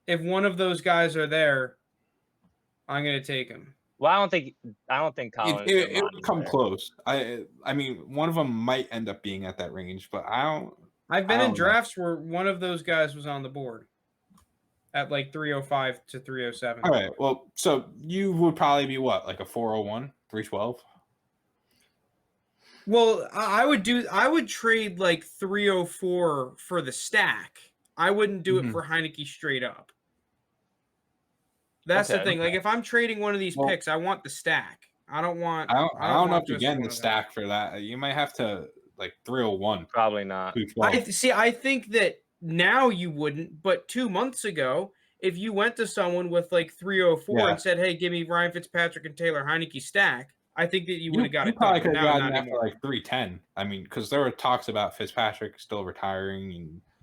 if one of those guys are there, I'm gonna take him. Well, I don't think Collins. It would come close. I mean, one of them might end up being at that range, but I don't. I've been I in don't know. drafts where one of those guys was on the board at like 305 to 307. All right. Well, so you would probably be what, like a 401, 312? Well, I would trade like 304 for the stack. I wouldn't do it for Heineke straight up. That's the thing. Like if I'm trading one of these picks, I want the stack. I don't want. I don't know if you're just getting one the of them. stack for that. You might have to like 301, Probably not. 212. I think that now you wouldn't, but 2 months ago, if you went to someone with like 304 and said, "Hey, give me Ryan Fitzpatrick and Taylor Heineke stack," I think that you would have got You it probably done. could have Now, gotten not that for anymore. like 310. I mean, because there were talks about Fitzpatrick still retiring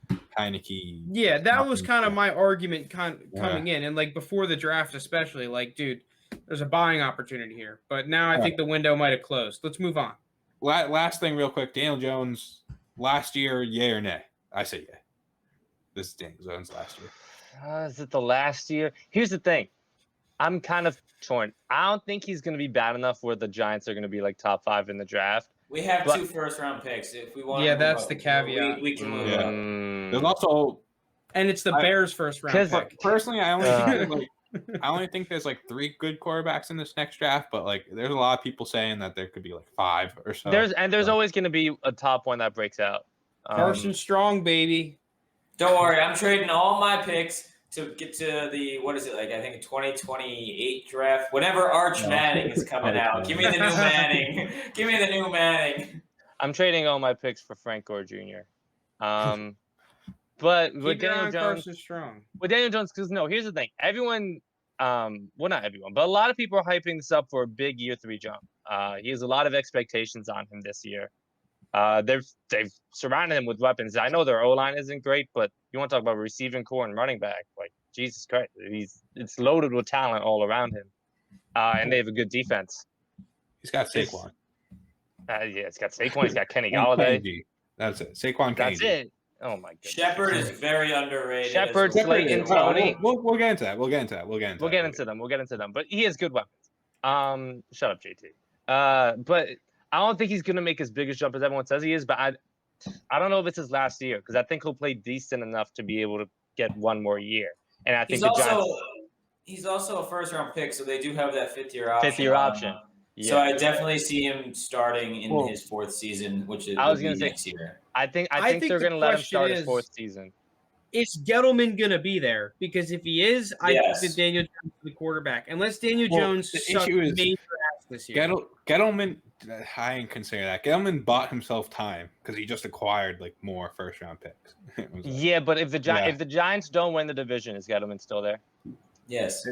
and Heineke. Yeah, that was kind of Yeah. my argument coming in, and like before the draft, especially. Like, dude, there's a buying opportunity here, but now I think the window might have closed. Let's move on. Last thing, real quick. Daniel Jones last year, yay or nay? I say yay. This is Daniel Jones last year. Is it the last year? Here's the thing. I'm kind of torn. I don't think he's going to be bad enough where the Giants are going to be like top 5 in the draft. We have 2 first-round picks. If we want, Yeah, to that's move the up, caveat. We can move up. There's also, And it's the Bears' first round pick. personally, I only think there's like 3 good quarterbacks in this next draft, but like there's a lot of people saying that there could be like 5 or so. There's always going to be a top one that breaks out. Carson Strong, baby. Don't worry, I'm trading all my picks to get to the, what is it, like I think 2028 draft. Whenever Arch Manning is coming out. Give me the new Manning. Give me the new Manning. I'm trading all my picks for Frank Gore Jr. But Keep with your eye Daniel on Jones, Carson Strong. because here's the thing. Everyone, well, not everyone, but a lot of people are hyping this up for a big year 3 jump. He has a lot of expectations on him this year. They've surrounded him with weapons. I know their O-line isn't great, but you want to talk about receiving core and running back, like Jesus Christ, it's loaded with talent all around him, and they have a good defense. He's got Saquon. It's got Saquon. He's got Kenny And Galladay. Kenny. That's it. Saquon. That's Kenny. it. Oh my goodness. Shepard is very underrated. Shepard, Slayton, Well, Tony. we'll get into that. We'll get into them. But he has good weapons. Shut up, JT. But I don't think he's gonna make as big a jump as everyone says he is. But I don't know if it's his last year, because I think he'll play decent enough to be able to get one more year. And I think he's also a first-round pick, so they do have that fifth-year option. Fifth-year option. Yeah. So I definitely see him starting in his 4th season, which is next year. I think they're going to let him start his 4th season. Is Gettleman going to be there? Because if he is, I think that Daniel Jones is the quarterback. Unless Daniel Jones sucks major ass this year. Gettleman, I ain't consider that. Gettleman bought himself time because he just acquired like more first-round picks. But if the Giants don't win the division, is Gettleman still there? Yes.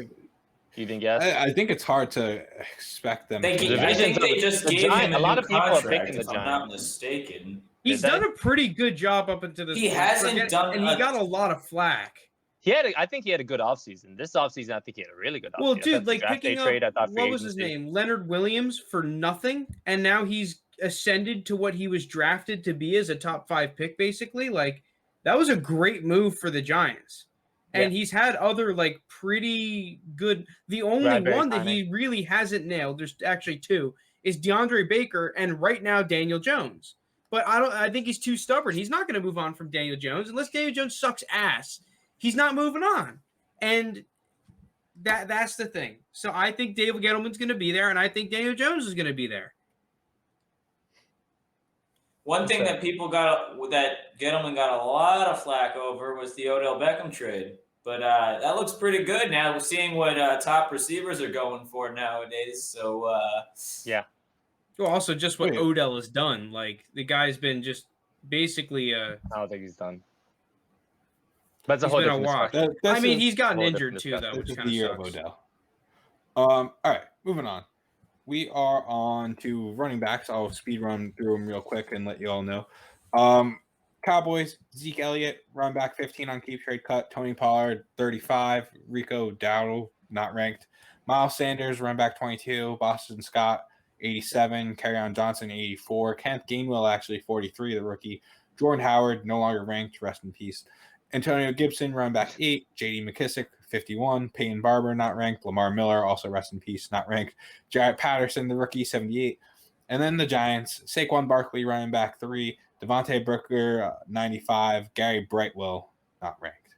You think yes? I think it's hard to expect them. I think they just gave him a lot of people are picking the Giants. If I'm not mistaken. He's done a pretty good job up until this point. He hasn't done, and he got a lot of flack. I think he had a good offseason. This offseason, I think he had a really good offseason. Well, dude, like picking up, what was his name? Leonard Williams for nothing, and now he's ascended to what he was drafted to be as a top 5 pick, basically. Like, that was a great move for the Giants. And he's had other, like, pretty good. The only one that he really hasn't nailed, there's actually 2, is DeAndre Baker and right now Daniel Jones. But I think he's too stubborn. He's not going to move on from Daniel Jones. Unless Daniel Jones sucks ass, he's not moving on. And that's the thing. So I think David Gettleman's going to be there, and I think Daniel Jones is going to be there. One thing that Gettleman got a lot of flack over was the Odell Beckham trade. But that looks pretty good now. We're seeing what top receivers are going for nowadays. So, Well, also just what Odell has done. Like, the guy's been just basically I don't think he's done. That's a whole different discussion. I mean, he's gotten injured too, though, which kind of sucks. Of Odell. All right, moving on. We are on to running backs. I'll speed run through them real quick and let you all know. Cowboys, Zeke Elliott, run back 15 on keep trade cut. Tony Pollard, 35. Rico Dowdle, not ranked. Miles Sanders, run back 22. Boston Scott, 87. Kerryon Johnson, 84. Kenneth Gainwell, actually 43, the rookie. Jordan Howard, no longer ranked. Rest in peace. Antonio Gibson, run back 8. J.D. McKissick, 51. Peyton Barber, not ranked. Lamar Miller, also rest in peace, not ranked. Jarrett Patterson, the rookie, 78. And then the Giants, Saquon Barkley, running back 3. Devontae Booker, 95. Gary Brightwell, not ranked.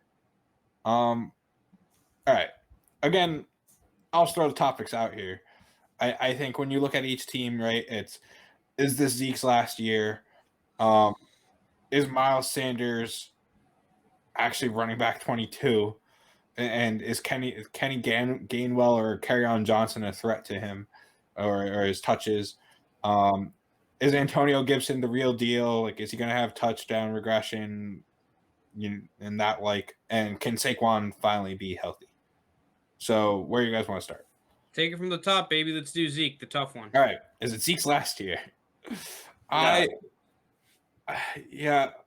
All right. Again, I'll throw the topics out here. I think when you look at each team, right, is this Zeke's last year? Is Miles Sanders actually running back 22? And is Kenny Gainwell or Kerryon Johnson a threat to him or his touches? Is Antonio Gibson the real deal? Like, is he going to have touchdown regression? And that, like, and can Saquon finally be healthy? So, where do you guys want to start? Take it from the top, baby. Let's do Zeke, the tough one. All right. Is it Zeke's last year? I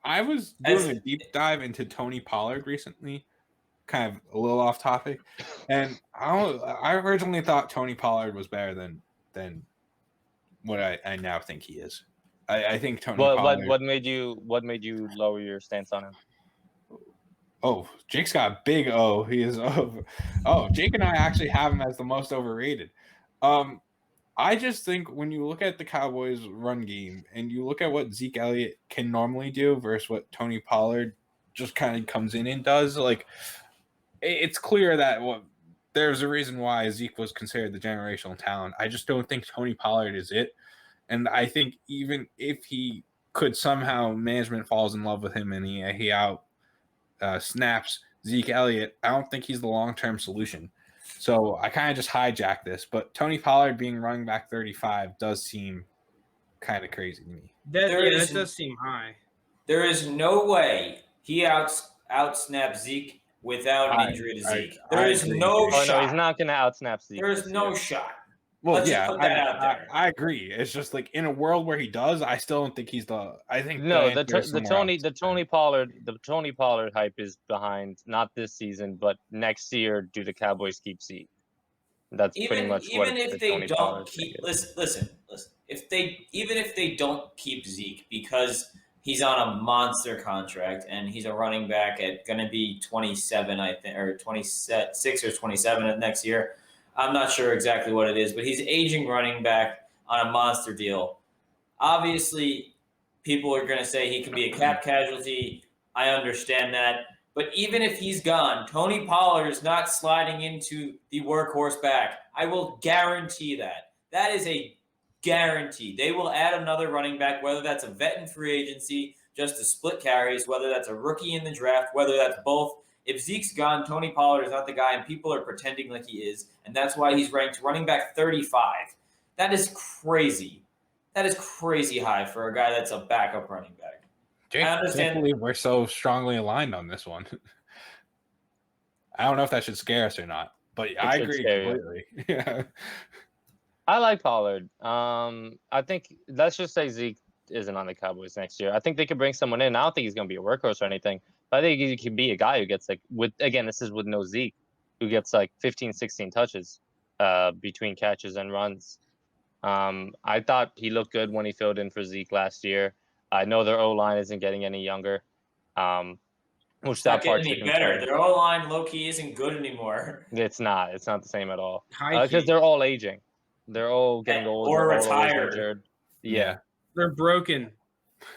was doing a deep dive into Tony Pollard recently, kind of a little off topic, and I originally thought Tony Pollard was better than what I now think he is. I think Tony Pollard. What made you lower your stance on him? Oh, Jake's got a big O. He is over. Oh, Jake and I actually have him as the most overrated. I just think when you look at the Cowboys' run game and you look at what Zeke Elliott can normally do versus what Tony Pollard just kind of comes in and does, like, it's clear that there's a reason why Zeke was considered the generational talent. I just don't think Tony Pollard is it. And I think even if he could somehow, management falls in love with him and he out snaps Zeke Elliott, I don't think he's the long-term solution. So I kind of just hijacked this, but Tony Pollard being running back 35 does seem kind of crazy to me. That does seem high. There is no way he outsnap Zeke without an injury to Zeke. There is agree. no shot. No, he's not going to outsnap Zeke. There is no shot. Well, Let's just put that out there. I agree. It's just like in a world where he does, I still don't think he's the. I think the Tony Pollard hype is behind not this season, but next year. Do the Cowboys keep Zeke? That's pretty much what. Even if they don't keep, listen. If they don't keep Zeke because he's on a monster contract and he's a running back at going to be 27, I think, or 26 or 27 next year. I'm not sure exactly what it is, but he's aging running back on a monster deal. Obviously, people are going to say he can be a cap casualty. I understand that. But even if he's gone, Tony Pollard is not sliding into the workhorse back. I will guarantee that. That is a guarantee. They will add another running back, whether that's a vet in free agency, just to split carries, whether that's a rookie in the draft, whether that's both. If Zeke's gone, Tony Pollard is not the guy, and people are pretending like he is, and that's why he's ranked running back 35. That is crazy. That is crazy high for a guy that's a backup running back. I understand. I can't believe we're so strongly aligned on this one. I don't know if that should scare us or not, but I agree completely. Yeah. I like Pollard. I think let's just say Zeke isn't on the Cowboys next year. I think they could bring someone in. I don't think he's going to be a workhorse or anything. I think he can be a guy who gets this is with no Zeke, who gets 15, 16 touches between catches and runs. I thought he looked good when he filled in for Zeke last year. I know their O-line isn't getting any younger. Which that part's any better. Their O-line low-key isn't good anymore. It's not the same at all. Because they're all aging. They're all getting old. Or retired. Yeah. They're broken.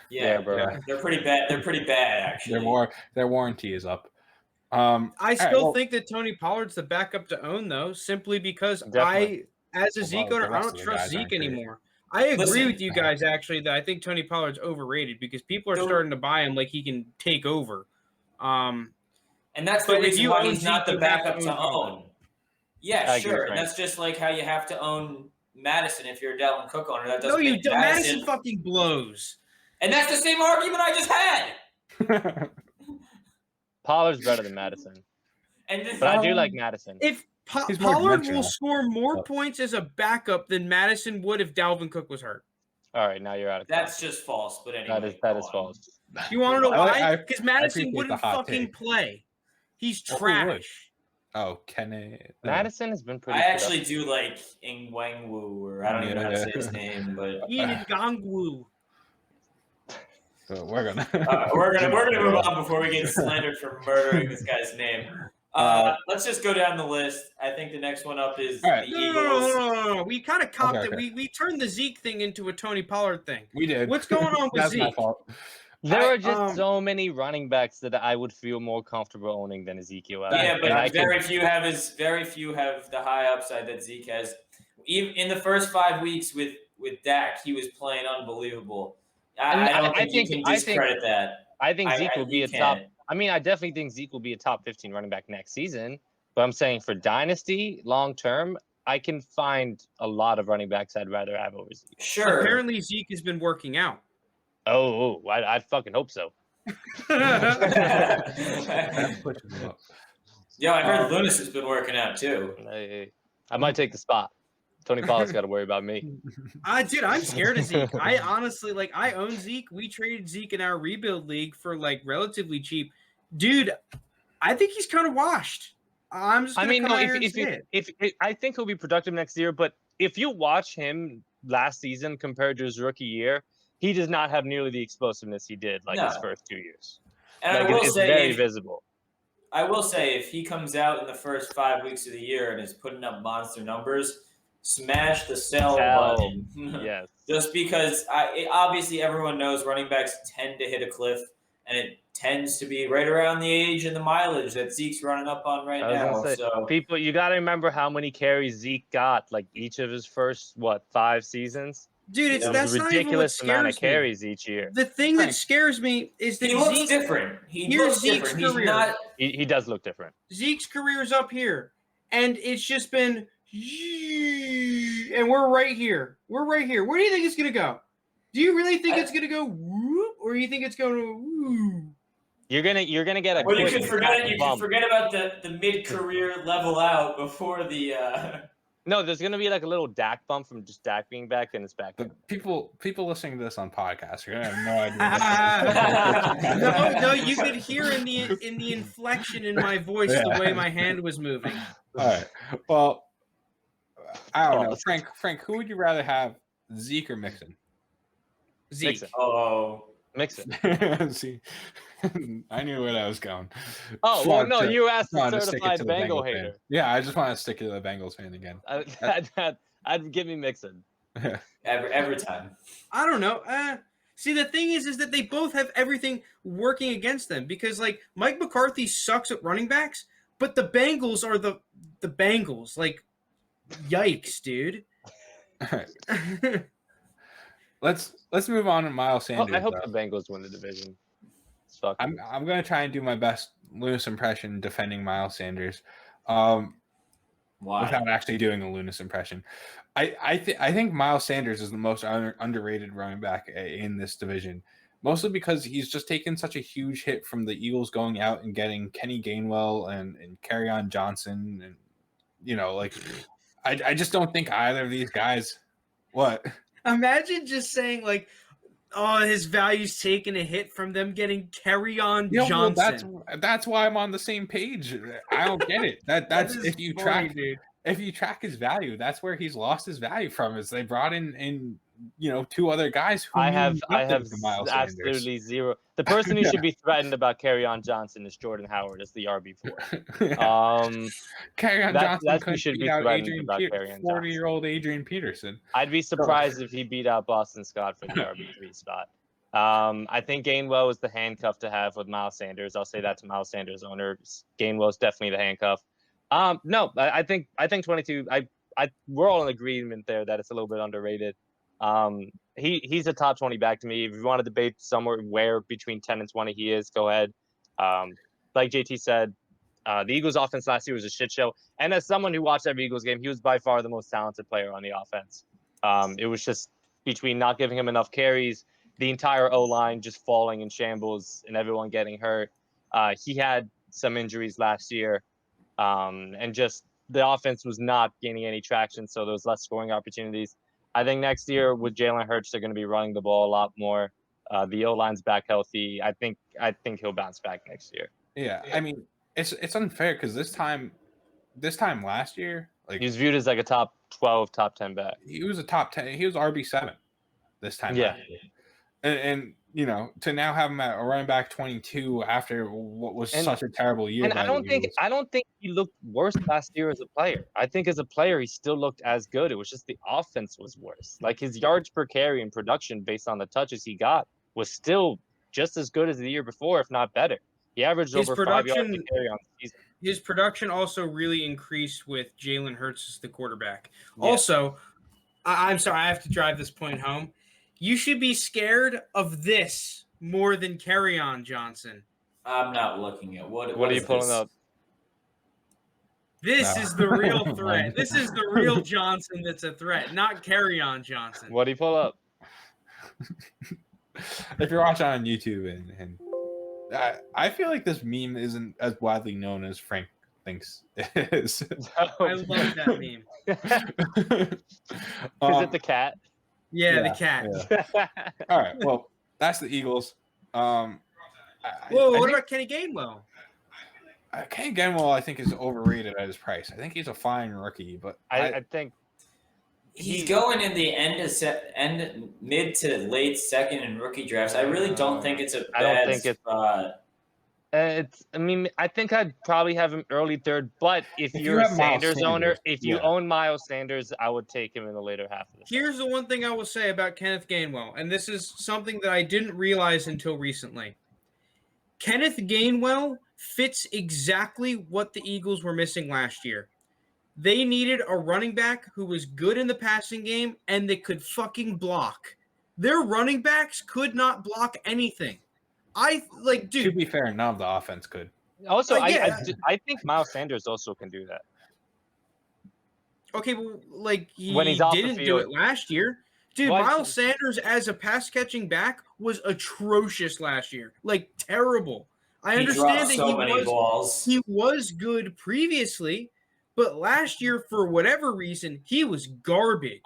Yeah, bro. Yeah. They're pretty bad. They're pretty bad, actually. Their warranty is up. I still think that Tony Pollard's the backup to own, though, simply because as a Zeke owner, I don't trust Zeke anymore. I agree with you guys, actually, that I think Tony Pollard's overrated because people are starting to buy him like he can take over. And that's the reason why he's not the backup to own. Yeah, sure. And that's just like how you have to own Madison if you're a Dalvin Cook owner. That doesn't you don't. Madison fucking blows. And that's the same argument I just had. Pollard's better than Madison. But I do like Madison. If Pollard will score more points as a backup than Madison would if Dalvin Cook was hurt. All right, now you're out of time. That's just false, but anyway. That is false. You want to know why? Because Madison wouldn't fucking play. He's trash. Oh, Kenny. Madison has been pretty. I actually do like Ngwangwu, or I don't even know how to say his name, but Ngwangwu. So we're gonna move on before we get slandered for murdering this guy's name. Let's just go down the list. I think the next one up is the Eagles. No. We kind of copped it. We turned the Zeke thing into a Tony Pollard thing. We did. What's going on with Zeke? My fault. There are just so many running backs that I would feel more comfortable owning than Ezekiel. Yeah, but very few have the high upside that Zeke has. Even in the first 5 weeks with Dak, he was playing unbelievable. I don't think you can discredit that. I think Zeke will be a top. I mean, I definitely think Zeke will be a top 15 running back next season. But I'm saying for Dynasty, long term, I can find a lot of running backs I'd rather have over Zeke. Sure. Apparently, Zeke has been working out. I fucking hope so. Yo, I heard Lounis has been working out too. I might take the spot. Tony Pollard's got to worry about me. Dude, I'm scared of Zeke. I honestly, I own Zeke. We traded Zeke in our rebuild league for, relatively cheap. Dude, I think he's kind of washed. I'm just I think he'll be productive next year, but if you watch him last season compared to his rookie year, he does not have nearly the explosiveness he did his first 2 years. And it's very visible. I will say, if he comes out in the first 5 weeks of the year and is putting up monster numbers, smash the sell button. Yes. Just because obviously everyone knows running backs tend to hit a cliff, and it tends to be right around the age and the mileage that Zeke's running up on right now. So people, you got to remember how many carries Zeke got, each of his first 5 seasons. Dude, that's a ridiculous amount of carries each year. The thing that scares me is that he looks different. Here's Zeke's career. He does look different. Zeke's career is up here, and it's just been, and we're right here. Where do you think it's gonna go? Do you really think it's gonna go whoop, or do you think it's going to whoop? You're gonna get a. Well, you quick can forget. You can bump. forget about the mid-career level out before the. No, there's gonna be like a little Dak bump from just Dak being back, and it's back. But people listening to this on podcasts are gonna have no idea. No, you could hear in the inflection in my voice the way my hand was moving. All right. Well, I don't know, Frank. Who would you rather have, Zeke or Mixon? Zeke. Mixon. Oh. Mixon. See, I knew where that was going. Oh well, no, you asked the wanted to stick it certified to the Bengal Bengals fan. hater. Yeah, I just want to stick it to the Bengals fan again. I'd give me Mixon. Every time. I don't know. See, the thing is that they both have everything working against them because, like, Mike McCarthy sucks at running backs, but the Bengals are the Bengals. Like, yikes, dude. All right. Let's move on to Miles Sanders. I hope the Bengals win the division. I'm gonna try and do my best Lounis impression defending Miles Sanders, Why? without actually doing a Lounis impression. I think Miles Sanders is the most underrated running back in this division, mostly because he's just taken such a huge hit from the Eagles going out and getting Kenny Gainwell and Kerryon Johnson, and like I just don't think either of these guys. What? Imagine just saying, like, oh, his value's taking a hit from them getting Kerryon Johnson. Well, that's why I'm on the same page. I don't get it. That's is if you funny, track dude. If you track his value, that's where he's lost his value from. Is they brought in two other guys who I have Miles absolutely zero. The person who should be threatened about Kerryon Johnson is Jordan Howard as the RB4. Kerryon Johnson that's who should be threatened about Kerryon Johnson. 40-year-old Adrian Peterson. I'd be surprised if he beat out Boston Scott for the RB3 spot. I think Gainwell is the handcuff to have with Miles Sanders. I'll say that to Miles Sanders owners. Gainwell's definitely the handcuff. No, I think 22. We're all in agreement there that it's a little bit underrated. He's a top 20 back to me. If you want to debate somewhere where between 10 and 20 he is, go ahead. Like JT said, the Eagles offense last year was a shit show. And as someone who watched every Eagles game, he was by far the most talented player on the offense. It was just between not giving him enough carries, the entire O-line just falling in shambles and everyone getting hurt. He had some injuries last year. And just the offense was not gaining any traction, so there was less scoring opportunities. I think next year with Jalen Hurts, they're going to be running the ball a lot more. The O-line's back healthy. I think he'll bounce back next year. Yeah. I mean, it's unfair because this time last year, like, he was viewed as like a top 12, top 10 back. He was a top 10. He was RB7 this time. Yeah. Last year. And to now have him at a running back 22 after what was such a terrible year. And I don't think he looked worse last year as a player. I think as a player he still looked as good. It was just the offense was worse. Like his yards per carry and production based on the touches he got was still just as good as the year before, if not better. He averaged over 5 yards per carry on the season. His production also really increased with Jalen Hurts as the quarterback. Yeah. Also, I'm sorry, I have to drive this point home. You should be scared of this more than Kerryon Johnson. I'm not looking at what are you pulling up? This is the real threat. This is the real Johnson that's a threat, not Kerryon Johnson. What do you pull up? If you're watching on YouTube, and I feel like this meme isn't as widely known as Frank thinks it is. I love that meme. Is it the cat? Yeah, the cat. Yeah. All right. Well, that's the Eagles. What about Kenny Gainwell? Kenny Gainwell, I think, is overrated at his price. I think he's a fine rookie, but I think he's going in the mid to late second in rookie drafts. I really don't think it's a bad spot. I think I'd probably have him early third, but if you're a Sanders owner, if you own Miles Sanders, I would take him in the later half of the season. Here's the one thing I will say about Kenneth Gainwell, and this is something that I didn't realize until recently. Kenneth Gainwell fits exactly what the Eagles were missing last year. They needed a running back who was good in the passing game and that could fucking block. Their running backs could not block anything. Dude. To be fair, none of the offense could. Also, I think Miles Sanders also can do that. Okay, well, when he's off didn't the do field. it last year. Dude, Miles Sanders as a pass-catching back was atrocious last year. Terrible. I understand that he was good previously, but last year, for whatever reason, he was garbage.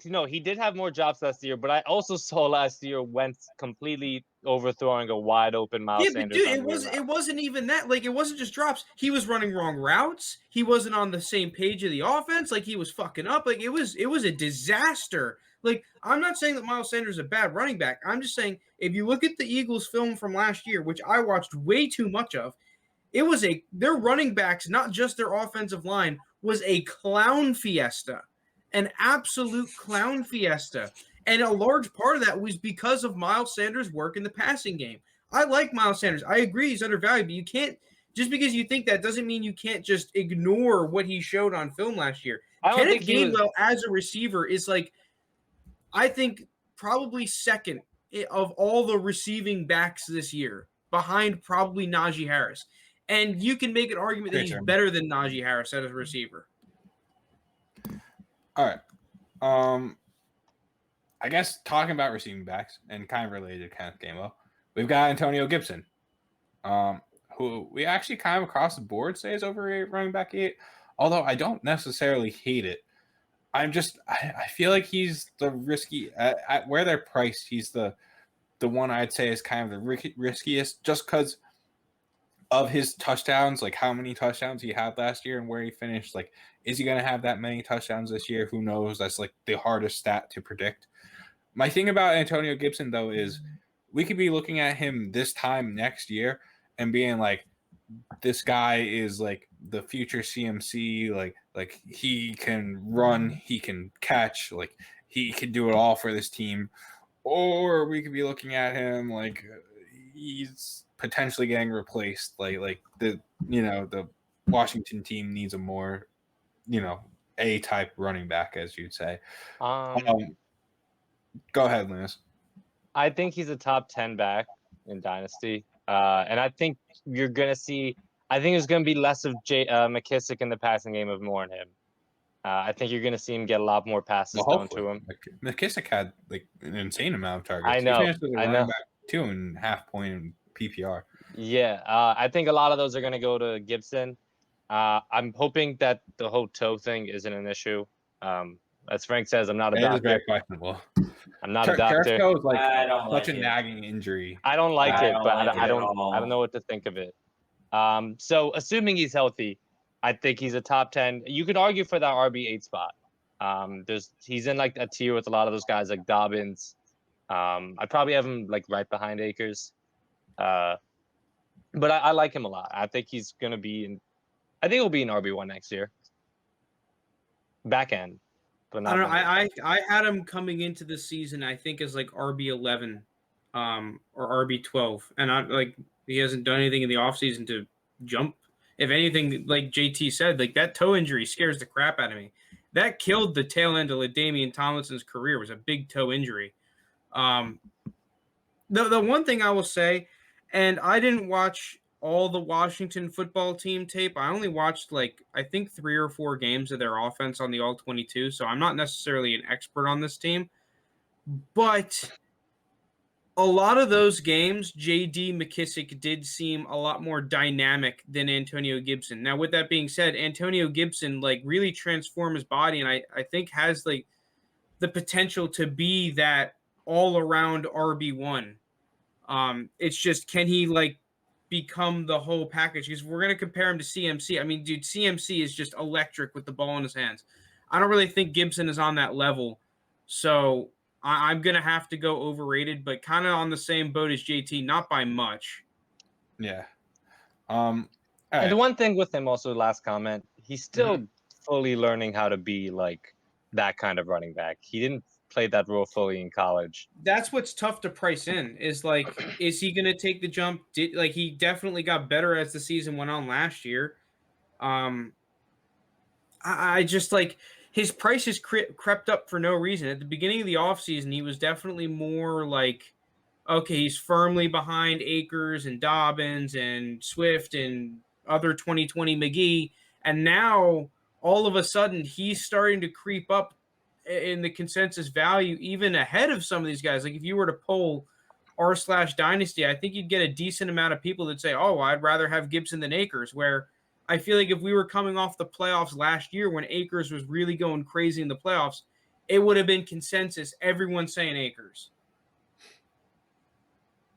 He did have more drops last year, but I also saw last year Wentz completely overthrowing a wide open Miles Sanders. Dude, it wasn't even that. Like, it wasn't just drops. He was running wrong routes. He wasn't on the same page of the offense. Like, he was fucking up. Like, it was a disaster. Like, I'm not saying that Miles Sanders is a bad running back. I'm just saying, if you look at the Eagles film from last year, which I watched way too much of, their running backs, not just their offensive line, was a clown fiesta, an absolute clown fiesta. And a large part of that was because of Miles Sanders' work in the passing game. I like Miles Sanders. I agree he's undervalued, but you can't, just because you think that doesn't mean you can't just ignore what he showed on film last year. Kenneth Gainwell as a receiver is like, I think probably second of all the receiving backs this year, behind probably Najee Harris. And you can make an argument that he's better than Najee Harris as a receiver. All right. I guess talking about receiving backs and kind of related to Kenneth Gainwell, we've got Antonio Gibson, who we actually kind of across the board say is overrated running back 8, although I don't necessarily hate it. I feel like he's the risky at where they're priced. He's the one I'd say is kind of the riskiest, just because of his touchdowns, like how many touchdowns he had last year and where he finished. Like, is he going to have that many touchdowns this year? Who knows? That's like the hardest stat to predict. My thing about Antonio Gibson, though, is we could be looking at him this time next year and being like, this guy is like the future CMC. Like he can run, he can catch, like he can do it all for this team. Or we could be looking at him like he's potentially getting replaced. Like the Washington team needs a more, A-type running back, as you'd say. Go ahead, Lounis. I think he's a top 10 back in Dynasty. And I think you're going to see – I think there's going to be less of McKissick in the passing game of more in him. I think you're going to see him get a lot more passes thrown to him. McKissick had like an insane amount of targets. I know. He finished with a running back 2.5 point in PPR. Yeah, I think a lot of those are going to go to Gibson. I'm hoping that the whole toe thing isn't an issue. As Frank says, I'm not a doctor. It is very questionable. I'm not a doctor. Toe is like such a nagging injury. I don't like it, but I don't know what to think of it. So assuming he's healthy, I think he's a top 10. You could argue for that RB8 spot. He's in like a tier with a lot of those guys like Dobbins. I'd probably have him like right behind Akers. But I like him a lot. I think he's going to be I think he'll be in RB1 next year. Back end. But not I don't know. I had him coming into the season, I think, as like RB11 or RB12. And he hasn't done anything in the offseason to jump. If anything, like JT said, like that toe injury scares the crap out of me. That killed the tail end of LaDainian Tomlinson's career, was a big toe injury. The one thing I will say, and I didn't watch all the Washington football team tape. I only watched I think 3 or 4 games of their offense on the All-22, so I'm not necessarily an expert on this team. But a lot of those games, J.D. McKissick did seem a lot more dynamic than Antonio Gibson. Now, with that being said, Antonio Gibson really transformed his body, and I think has the potential to be that all-around RB1. It's just, can he become the whole package? Because we're going to compare him to CMC. I mean, dude, CMC is just electric with the ball in his hands. I don't really think Gibson is on that level. So I'm going to have to go overrated, but kind of on the same boat as JT, not by much. Yeah. And the one thing with him also, last comment, he's still fully learning how to be that kind of running back. He didn't play that role fully in college. That's what's tough to price in is is he going to take the jump? He definitely got better as the season went on last year. I just his prices crept up for no reason. At the beginning of the offseason, he was definitely more okay, he's firmly behind Akers and Dobbins and Swift and other 2020 McGee. And now all of a sudden he's starting to creep up in the consensus value, even ahead of some of these guys. If you were to poll r/Dynasty, I think you'd get a decent amount of people that say, oh, I'd rather have Gibson than Akers, where I feel like if we were coming off the playoffs last year when Akers was really going crazy in the playoffs, it would have been consensus, everyone saying Akers.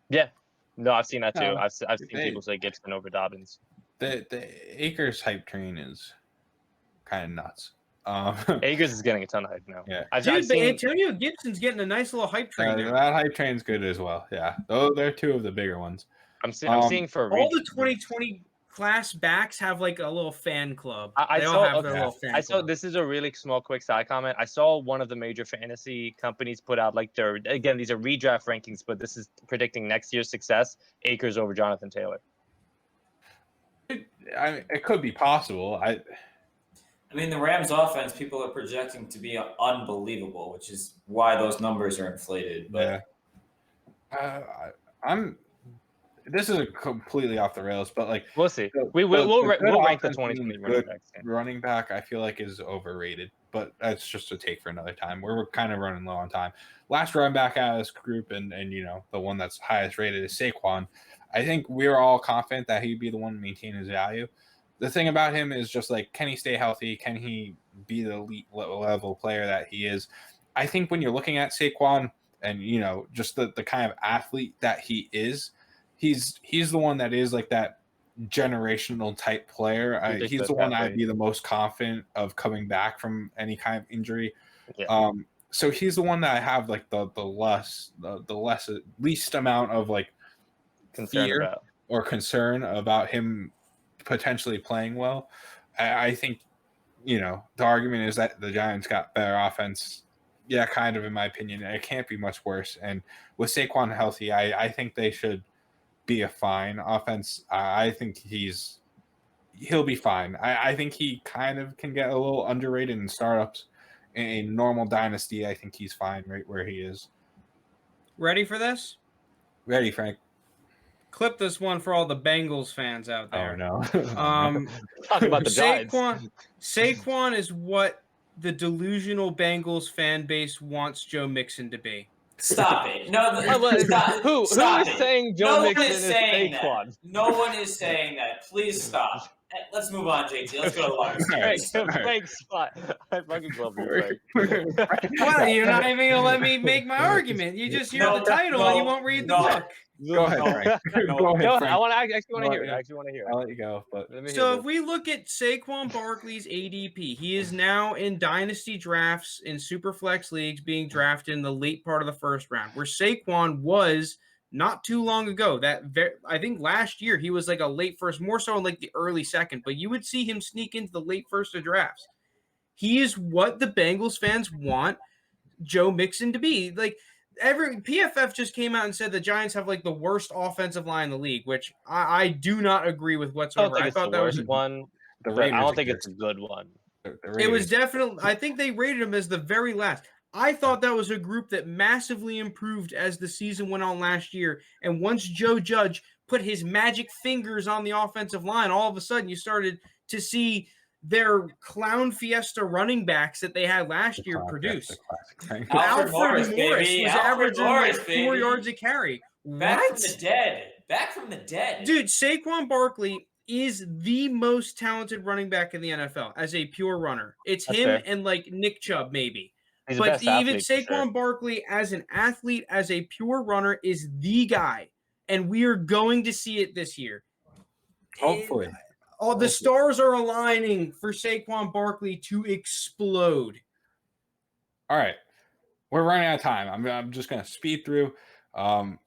Yeah. No, I've seen that too. I've seen people say Gibson over Dobbins. The Akers hype train is kind of nuts. Akers is getting a ton of hype now. Yeah. I've Dude, but seen Antonio Gibson's getting a nice little hype train now. that hype train's good as well. Yeah. Oh, they're two of the bigger ones. I'm seeing for all the 2020 class backs have like a little fan club. I saw this is a really small quick side comment. I saw one of the major fantasy companies put out like these are redraft rankings, but this is predicting next year's success. Akers over Jonathan Taylor. It could be possible. I mean, the Rams offense, people are projecting to be unbelievable, which is why those numbers are inflated. But this is completely off the rails, but like we'll see. We'll rank the 2020 running back. I feel like is overrated, but that's just a take for another time. We're kind of running low on time. Last running back out of this group, and the one that's highest rated is Saquon. I think we're all confident that he'd be the one to maintain his value. The thing about him is just like, can he stay healthy? Can he be the elite level player that he is? I think when you're looking at Saquon and just the kind of athlete that he is. He's the one that is like that generational type player. He's the one I'd be the most confident of coming back from any kind of injury. Yeah. So he's the one that I have like the least amount of like concern about him potentially playing well. I think the argument is that the Giants got better offense. Yeah, kind of in my opinion. It can't be much worse. And with Saquon healthy, I think they should be a fine offense. I think he'll be fine. I think he kind of can get a little underrated in startups. In normal dynasty, I think he's fine right where he is. Ready for this? Ready, Frank. Clip this one for all the Bengals fans out there. Oh no. Talk about the Giants. Saquon is what the delusional Bengals fan base wants Joe Mixon to be. Stop it. No, stop. Who is saying Joe Mixon is Saquon? No one is saying that. Please stop. Let's move on, JT. Let's go to Lars. Frank spot. I fucking love you, Frank. Well, you're not even going to let me make my argument. You just hear the title and you won't read the book. Go ahead, Frank. Go ahead, Frank. I actually want to hear it. I'll let you go. But so if we look at Saquon Barkley's ADP, he is now in dynasty drafts in Superflex leagues being drafted in the late part of the first round, where Saquon was not too long ago. I think last year he was like a late first, more so in like the early second, but you would see him sneak into the late first of drafts. He is what the Bengals fans want Joe Mixon to be. Like, PFF just came out and said the Giants have like the worst offensive line in the league, which I do not agree with whatsoever. I thought that was one. I don't think it's a good one. It was definitely. I think they rated him as the very last. I thought that was a group that massively improved as the season went on last year. And once Joe Judge put his magic fingers on the offensive line, all of a sudden you started to see their clown fiesta running backs that they had last year produce. Alfred Morris was averaging like 4 yards a carry. Back from the dead. Dude, Saquon Barkley is the most talented running back in the NFL as a pure runner. It's him and like Nick Chubb maybe. But even Saquon Barkley as an athlete, as a pure runner, is the guy. And we are going to see it this year. Hopefully. All the stars are aligning for Saquon Barkley to explode. All right. We're running out of time. I'm just going to speed through. Wide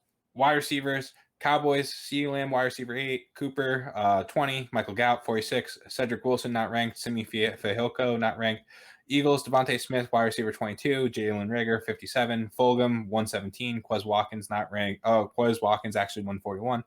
receivers, Cowboys, CeeDee Lamb, wide receiver 8, Cooper, 20, Michael Gallup, 46, Cedric Wilson, not ranked, Simi Fehilko, not ranked, Eagles, Devontae Smith, wide receiver 22, Jalen Reagor, 57, Fulgham, 117, Quez Watkins, not ranked. Oh, Quez Watkins actually 141,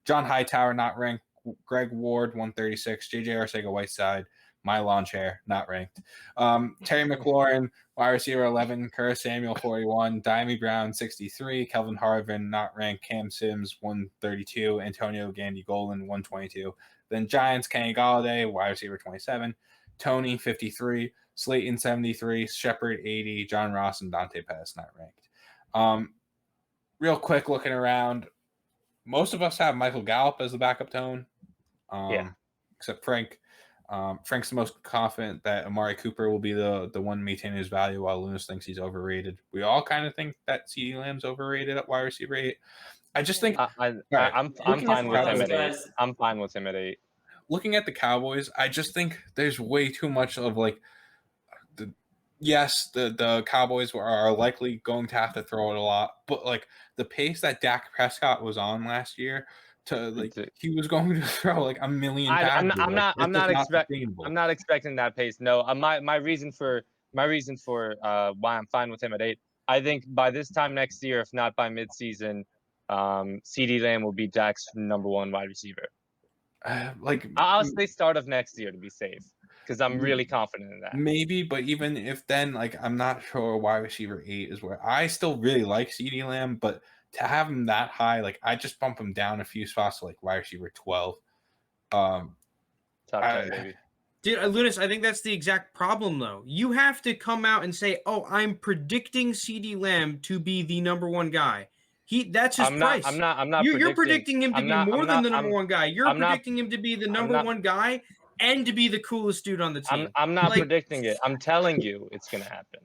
John Hightower, not ranked, Greg Ward, 136, JJ Arcega-Whiteside, my lawn chair, not ranked. Terry McLaurin, wide receiver 11, Curtis Samuel, 41, Diami Brown, 63, Kelvin Harvin, not ranked, Cam Sims, 132, Antonio Gandy-Golden, 122. Then Giants, Kenny Golladay, wide receiver 27, Tony, 53, Slayton, 73, Shepard, 80, John Ross, and Dante Pettis, not ranked. real quick, looking around, most of us have Michael Gallup as the backup tone. Except Frank. Frank's the most confident that Amari Cooper will be the one maintaining his value, while Lounis thinks he's overrated. We all kind of think that CeeDee Lamb's overrated at wide receiver 8. I just think I'm fine with him at 8. I'm fine with him at 8. Looking at the Cowboys, I just think there's way too much of like the Cowboys are likely going to have to throw it a lot, but like the pace that Dak Prescott was on last year, he was going to throw like a million passes. I'm not expecting that pace. No, my reason for why I'm fine with him at 8. I think by this time next year, if not by midseason, CeeDee Lamb will be Dak's number 1 wide receiver. I'll say start of next year to be safe, because I'm really confident in that. Maybe, but even if then, like, I'm not sure wide receiver 8 is where I still really like CeeDee Lamb, but to have him that high, like, I just bump him down a few spots to like wide receiver 12. Top 10, baby. Dude, Lounis, I think that's the exact problem, though. You have to come out and say, "Oh, I'm predicting CeeDee Lamb to be the number 1 guy." That's his price. I'm not. You're predicting him to be more than the number 1 guy. You're predicting him to be the number 1 guy and to be the coolest dude on the team. I'm not predicting it. I'm telling you it's gonna happen.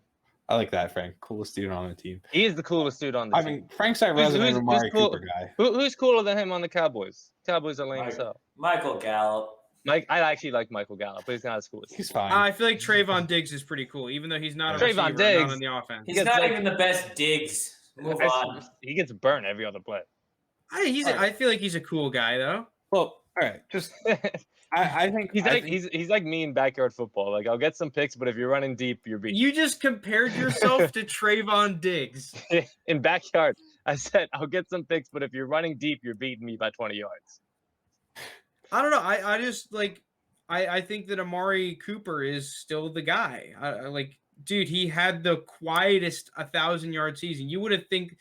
I like that, Frank. Coolest dude on the team. He is the coolest dude on the team. I mean, Frank's that resident Amari Cooper guy. Who's cooler than him on the Cowboys? Cowboys are lame as hell. Michael Gallup. I actually like Michael Gallup, but he's not as cool as him. He's fine. I feel like Trayvon Diggs is pretty cool, even though he's not a receiver, not in the offense. He's not even the best Diggs. Move on. He gets burnt every other play. I feel like he's a cool guy, though. Well, all right, just I think he's like me in backyard football. Like, I'll get some picks, but if you're running deep, you're beat. You just compared yourself to Trayvon Diggs. In backyard, I said I'll get some picks, but if you're running deep, you're beating me by 20 yards. I don't know. I just like I think that Amari Cooper is still the guy. Dude, he had the quietest 1,000-yard season. You would have think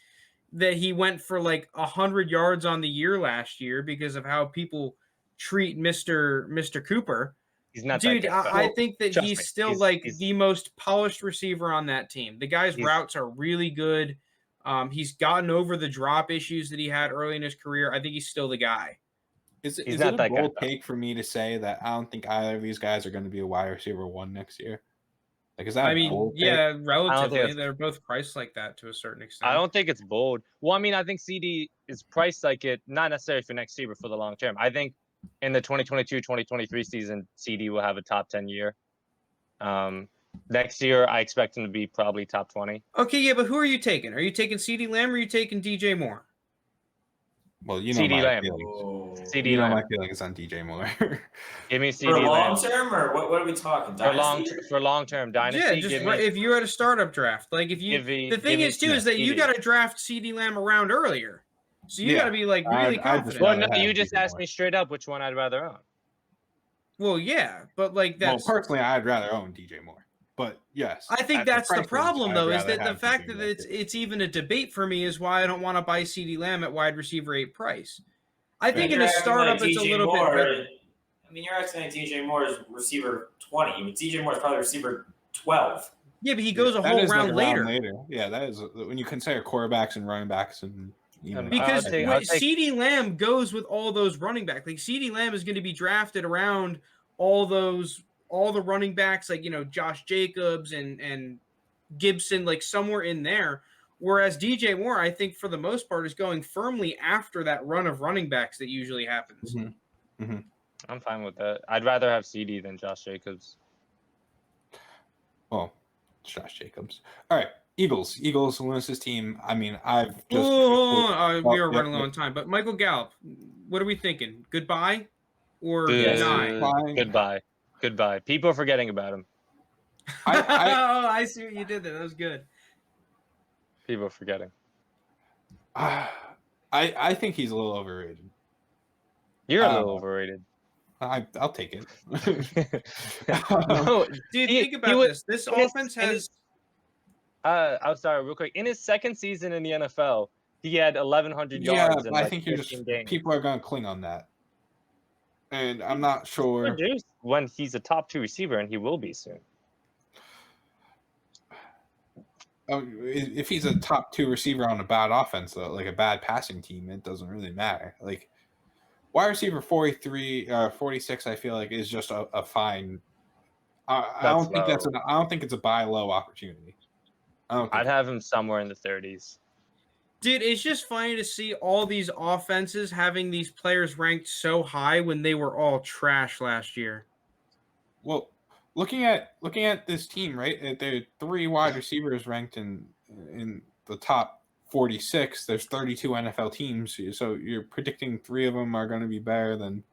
that he went for like 100 yards on the year last year because of how people treat Mr. Cooper. He's not, dude. I think that he's still the most polished receiver on that team. The guy's routes are really good. He's gotten over the drop issues that he had early in his career. I think he's still the guy. Is it a bold take for me to say that I don't think either of these guys are going to be a wide receiver 1 next year? Like, is that relatively. They're both priced like that to a certain extent. I don't think it's bold. Well, I mean, I think CD is priced like it, not necessarily for next year, but for the long term. I think in the 2022-2023 season, CD will have a top 10 year. Next year, I expect him to be probably top 20. Okay, yeah, but who are you taking? Are you taking CeeDee Lamb or are you taking DJ Moore? Well, you know CeeDee Lamb. CeeDee Lamb. My feeling is on DJ Moore. Give me CeeDee Lamb. For long term, or what are we talking? For long term, Dynasty. Yeah, if you're at a startup draft, like if you. The thing is too is that you got to draft CeeDee Lamb around earlier, so you got to be like really confident. Well, no, you just asked me straight up which one I'd rather own. Well, yeah, but like that's. Well, personally, I'd rather own DJ Moore. But yes, I think that's the problem, though, is that the fact that it's even a debate for me is why I don't want to buy CeeDee Lamb at wide receiver 8 price. I think in a startup it's a little bit better. I mean, you're estimating DJ Moore is receiver 20. I mean, DJ Moore is probably receiver 12. Yeah, but he goes a whole round later. Yeah, that is when you consider quarterbacks and running backs and. Because CeeDee Lamb goes with all those running backs. Like CeeDee Lamb is going to be drafted around all the running backs, like, Josh Jacobs and Gibson, like somewhere in there. Whereas DJ Moore, I think for the most part, is going firmly after that run of running backs that usually happens. Mm-hmm. Mm-hmm. I'm fine with that. I'd rather have CD than Josh Jacobs. Well, Josh Jacobs. All right. Eagles, Lounis's team. I mean, I've just. We are running low on time, but Michael Gallup, what are we thinking? Goodbye or deny? Goodbye. People are forgetting about him. I see what you did there. That was good. People are forgetting. I think he's a little overrated. You're a little overrated. I'll take it. No, dude, think about this. This offense has. I'm sorry, real quick. In his second season in the NFL, he had 1,100 yards. Yeah, I think people are going to cling on that. And I'm not sure. When he's a top 2 receiver, and he will be soon. if he's a top 2 receiver on a bad offense, though, like a bad passing team, it doesn't really matter. Like wide receiver 43, 46, I feel like is just a fine. I don't think it's a buy low opportunity. I'd have him somewhere in the 30s. Dude, it's just funny to see all these offenses having these players ranked so high when they were all trash last year. Well, looking at this team, right? There are 3 wide receivers ranked in the top 46. There's 32 NFL teams, so you're predicting 3 of them are going to be better than,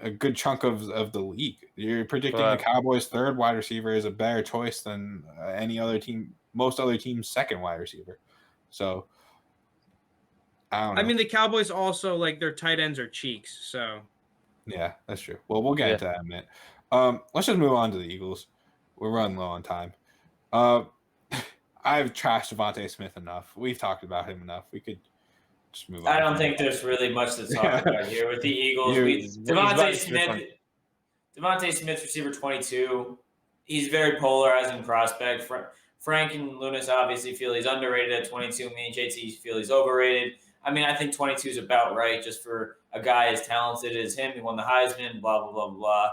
a good chunk of the league. You're predicting the Cowboys' 3rd wide receiver is a better choice than any other team, most other teams' 2nd wide receiver. So I don't know. I mean, the Cowboys also, like, their tight ends are cheeks, so. Yeah, that's true. Well, we'll get into that in a minute. Let's just move on to the Eagles. We're running low on time. I've trashed Devontae Smith enough. We've talked about him enough. We could just move on. I don't think there's really much to talk about here with the Eagles. Devontae Smith, receiver 22. He's very polarizing prospect. Frank and Lounis obviously feel he's underrated at 22. Me and JT feel he's overrated. I mean, I think 22 is about right just for a guy as talented as him. He won the Heisman, blah, blah, blah, blah.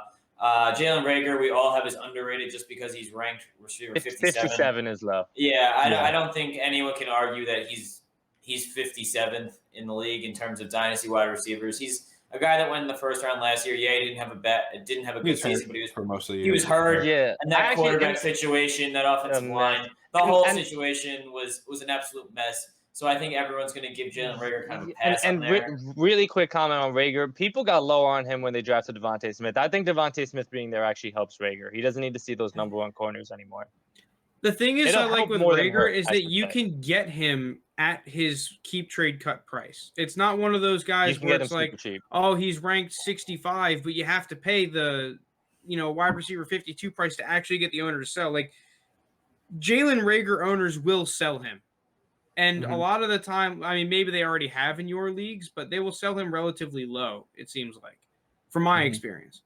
Jalen Reagor, we all have as underrated just because he's ranked receiver 57. 57 is low. Yeah, I don't think anyone can argue that he's 57th in the league in terms of dynasty wide receivers. He's a guy that went in the first round last year. Yeah, he didn't have a good season, but he was for most of the year. He was hurt. Yeah, and that quarterback situation, that offensive line, the whole situation was an absolute mess. So I think everyone's going to give Jalen Reagor kind of a pass on there. Really quick comment on Reagor. People got lower on him when they drafted Devontae Smith. I think Devontae Smith being there actually helps Reagor. He doesn't need to see those number 1 corners anymore. The thing is, I like with Reagor is that you can get him at his keep trade cut price. It's not one of those guys where it's like, oh, he's ranked 65, but you have to pay the, wide receiver 52 price to actually get the owner to sell. Like, Jalen Reagor owners will sell him. And a lot of the time, I mean, maybe they already have in your leagues, but they will sell him relatively low, it seems like, from my experience.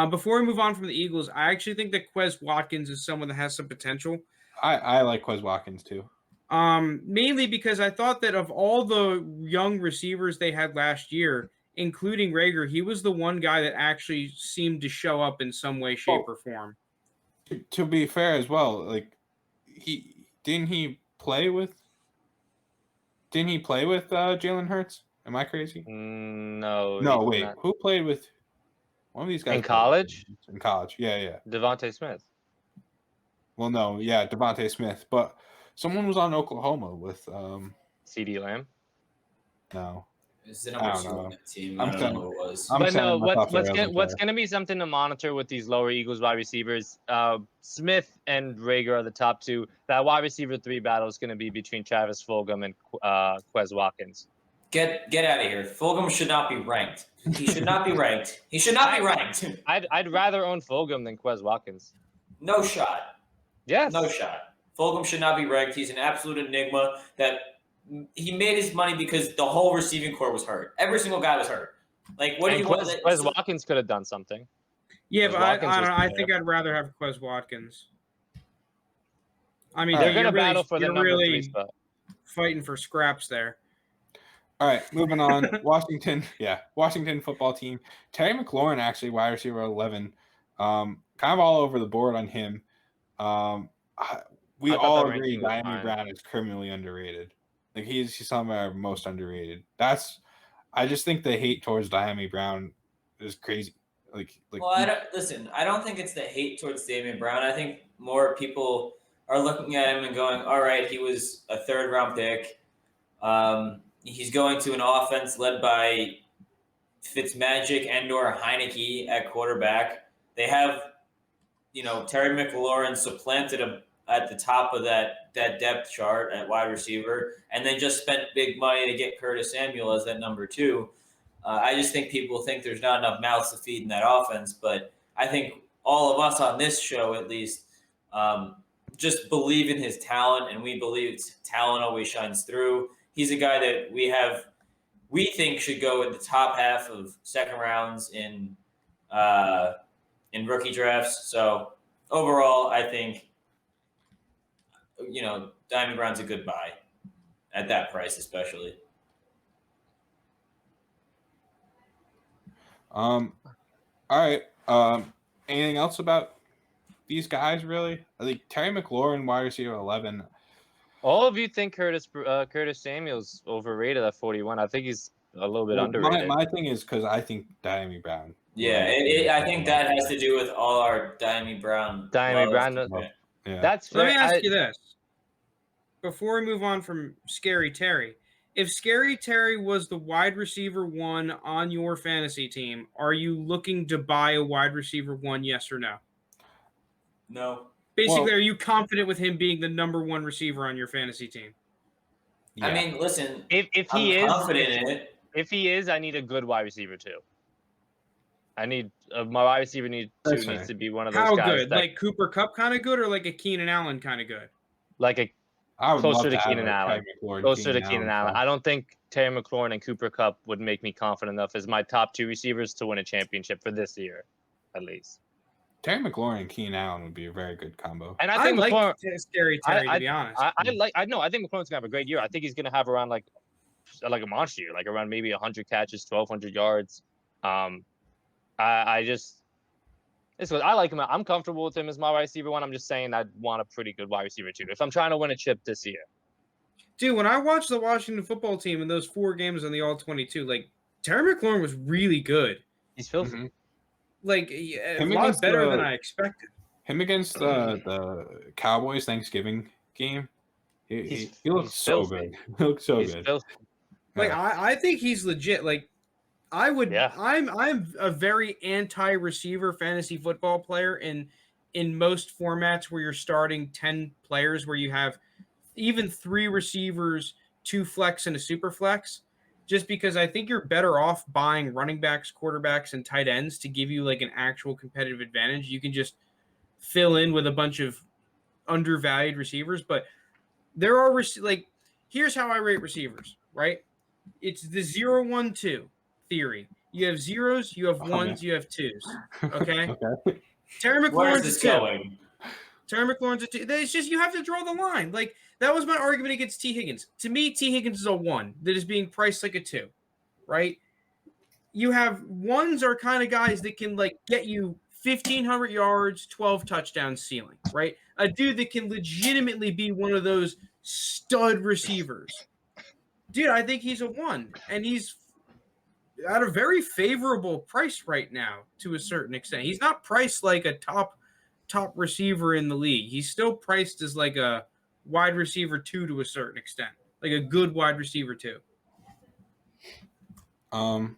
Before we move on from the Eagles, I actually think that Quez Watkins is someone that has some potential. I like Quez Watkins too. Mainly because I thought that of all the young receivers they had last year, including Reagor, he was the one guy that actually seemed to show up in some way, shape, or form. To be fair as well, like didn't he play with Jalen Hurts? Am I crazy? No. No, wait. Not. Who played with one of these guys? In college? In college, yeah. Devontae Smith. Well, no, yeah, Devontae Smith. But someone was on Oklahoma with CeeDee Lamb? No. It's the number 2 on the team. I don't know who it was. But no, what's going to be something to monitor with these lower Eagles wide receivers? Smith and Reagor are the top 2. That wide receiver 3 battle is going to be between Travis Fulgham and Quez Watkins. Get out of here. Fulgham should not be ranked. He should not be ranked. He should not be ranked. I'd rather own Fulgham than Quez Watkins. No shot. Yes. No shot. Fulgham should not be ranked. He's an absolute enigma that he made his money because the whole receiving core was hurt. Every single guy was hurt. Like, what do you want? Quez Watkins could have done something. Yeah, but I don't know. I think I'd rather have Quez Watkins. I mean, they're going to battle for the number 3 spot. Fighting for scraps there. All right, moving on. Washington football team. Terry McLaurin, actually, wide receiver 11. Kind of all over the board on him. We all agree Diami Brown is criminally underrated. Like he's some of our most underrated. I just think the hate towards Diami Brown is crazy. Well, I don't think it's the hate towards Diami Brown. I think more people are looking at him and going, all right, he was a 3rd round pick. He's going to an offense led by Fitzmagic and/or Heineke at quarterback. They have, Terry McLaurin supplanted him at the top of that depth chart at wide receiver, and then just spent big money to get Curtis Samuel as that number 2. I just think people think there's not enough mouths to feed in that offense, but I think all of us on this show, at least, just believe in his talent, and we believe talent always shines through. He's a guy that we think should go in the top half of 2nd rounds in rookie drafts. So overall, I think Diamond Brown's a good buy at that price, especially. All right. Anything else about these guys? Really, I think Terry McLaurin, wide receiver 11. All of you think Curtis Samuel's overrated at 41. I think he's a little bit underrated. My thing is because I think Diami Brown. Yeah, I think that has to do with all our Diami Brown. Yeah. That's fair. Let me ask you this. Before we move on from Scary Terry, if Scary Terry was the wide receiver 1 on your fantasy team, are you looking to buy a wide receiver 1, yes or no? No. Basically, are you confident with him being the number 1 receiver on your fantasy team? Yeah. I mean, listen, if I'm he confident in it. If he is, I need a good wide receiver too. I need my wide receiver needs to be one of those guys. How good? Like Cooper Kupp kind of good, or like a Keenan Allen kind of good? Like closer to Keenan Allen. Closer to Keenan Allen. I don't think Terry McLaurin and Cooper Kupp would make me confident enough as my top 2 receivers to win a championship for this year, at least. Terry McLaurin and Keenan Allen would be a very good combo. And I think like Scary Terry, to be honest. I think McLaurin's gonna have a great year. I think he's gonna have around like a monster year, like around maybe 100 catches, 1,200 yards. I like him. I'm comfortable with him as my wide receiver 1. I'm just saying I'd want a pretty good wide receiver 2 if I'm trying to win a chip this year. Dude, when I watched the Washington football team in those 4 games on the All-22, like Terry McLaurin was really good. He's filthy. Mm-hmm. Like a lot better than I expected. Him against the Cowboys Thanksgiving game, he looks so good. He looks so good. Filthy. Like I think he's legit. Like I would. Yeah. I'm a very anti-receiver fantasy football player in most formats where you're starting 10 players, where you have even 3 receivers, 2 flex, and a super flex. Just because I think you're better off buying running backs, quarterbacks, and tight ends to give you like an actual competitive advantage. You can just fill in with a bunch of undervalued receivers, but there are here's how I rate receivers, right? It's the 0-1-2 theory. You have zeros, you have ones, you have twos. Okay. Okay. Terry Where's McLaurin's this a 2. going? Terry McLaurin's a 2. It's just you have to draw the line. Like that was my argument against T. Higgins. To me, T. Higgins is a 1 that is being priced like a 2, right? You have 1s are kind of guys that can like get you 1,500 yards, 12 touchdowns ceiling, right? A dude that can legitimately be one of those stud receivers. Dude, I think he's a 1, and he's at a very favorable price right now to a certain extent. He's not priced like a top receiver in the league. He's still priced as like a wide receiver 2 to a certain extent, like a good wide receiver 2. I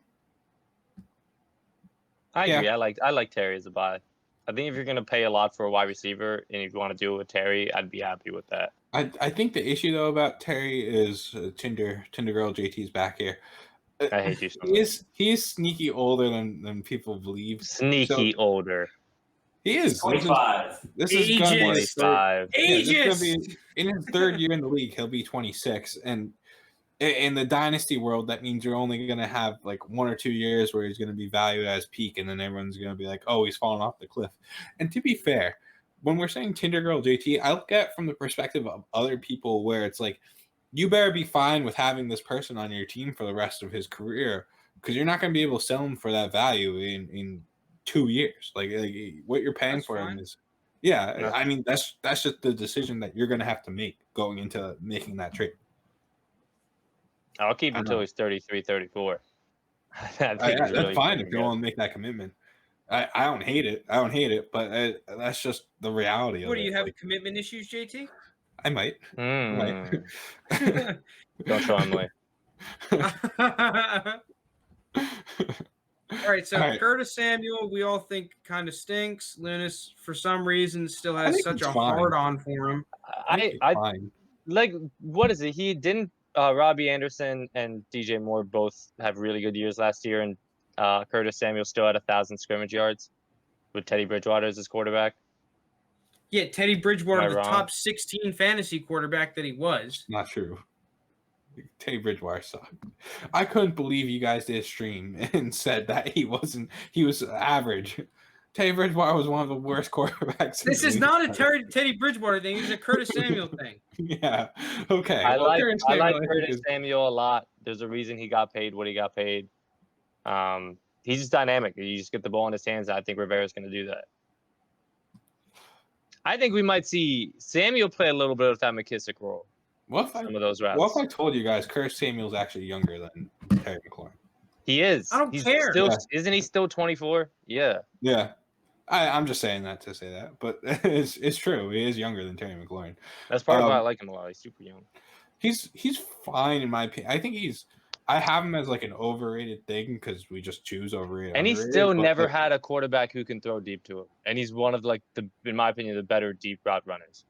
agree. I like Terry as a buy. I think if you're gonna pay a lot for a wide receiver and if you want to do it with Terry, I'd be happy with that. I think the issue though about Terry is Tinder Girl JT's back here. I hate you so much. He's sneaky older than people believe. Sneaky older. He is 25. This is going to be 25. in his 3rd year in the league. He'll be 26, and in the dynasty world, that means you're only going to have like 1 or 2 years where he's going to be valued as peak, and then everyone's going to be like, "Oh, he's fallen off the cliff." And to be fair, when we're saying Tinder Girl JT, I look at it from the perspective of other people, where it's like, you better be fine with having this person on your team for the rest of his career, because you're not going to be able to sell him for that value in 2 years. Like what you're paying for him is, I mean, that's just the decision that you're going to have to make going into making that trade. I'll keep him until he's 33, 34. That's really fine if you want to make that commitment. I don't hate it. But that's just the reality of it. What, do you have commitment issues, JT? I might. Don't show him way. All right, so Curtis Samuel, we all think kind of stinks. Lounis, for some reason, still has such a hard on for him. I like, what is it? He didn't. Robbie Anderson and DJ Moore both have really good years last year, and Curtis Samuel still had 1,000 scrimmage yards with Teddy Bridgewater as his quarterback. Yeah, Teddy Bridgewater, the top 16 fantasy quarterback that he was. Not true. Teddy Bridgewater sucked. I couldn't believe you guys did a stream and said that he was average. Teddy Bridgewater was one of the worst quarterbacks. This is not a Teddy Bridgewater thing. It's a Curtis Samuel thing. Yeah. Okay. I like Samuel, Curtis Samuel a lot. There's a reason he got paid what he got paid. He's just dynamic. You just get the ball in his hands. I think Rivera's going to do that. I think we might see Samuel play a little bit of that McKissick role. Some of those routes. What if I told you guys Curtis Samuel's actually younger than Terry McLaurin? He is. I don't care. Isn't he still 24? Yeah. Yeah. I'm just saying that to say that, but it's true. He is younger than Terry McLaurin. That's part of why I like him a lot. He's super young. He's fine in my opinion. I think I have him as like an overrated thing because we just choose overrated. And he still never had a quarterback who can throw deep to him. And he's one of in my opinion, the better deep route runners.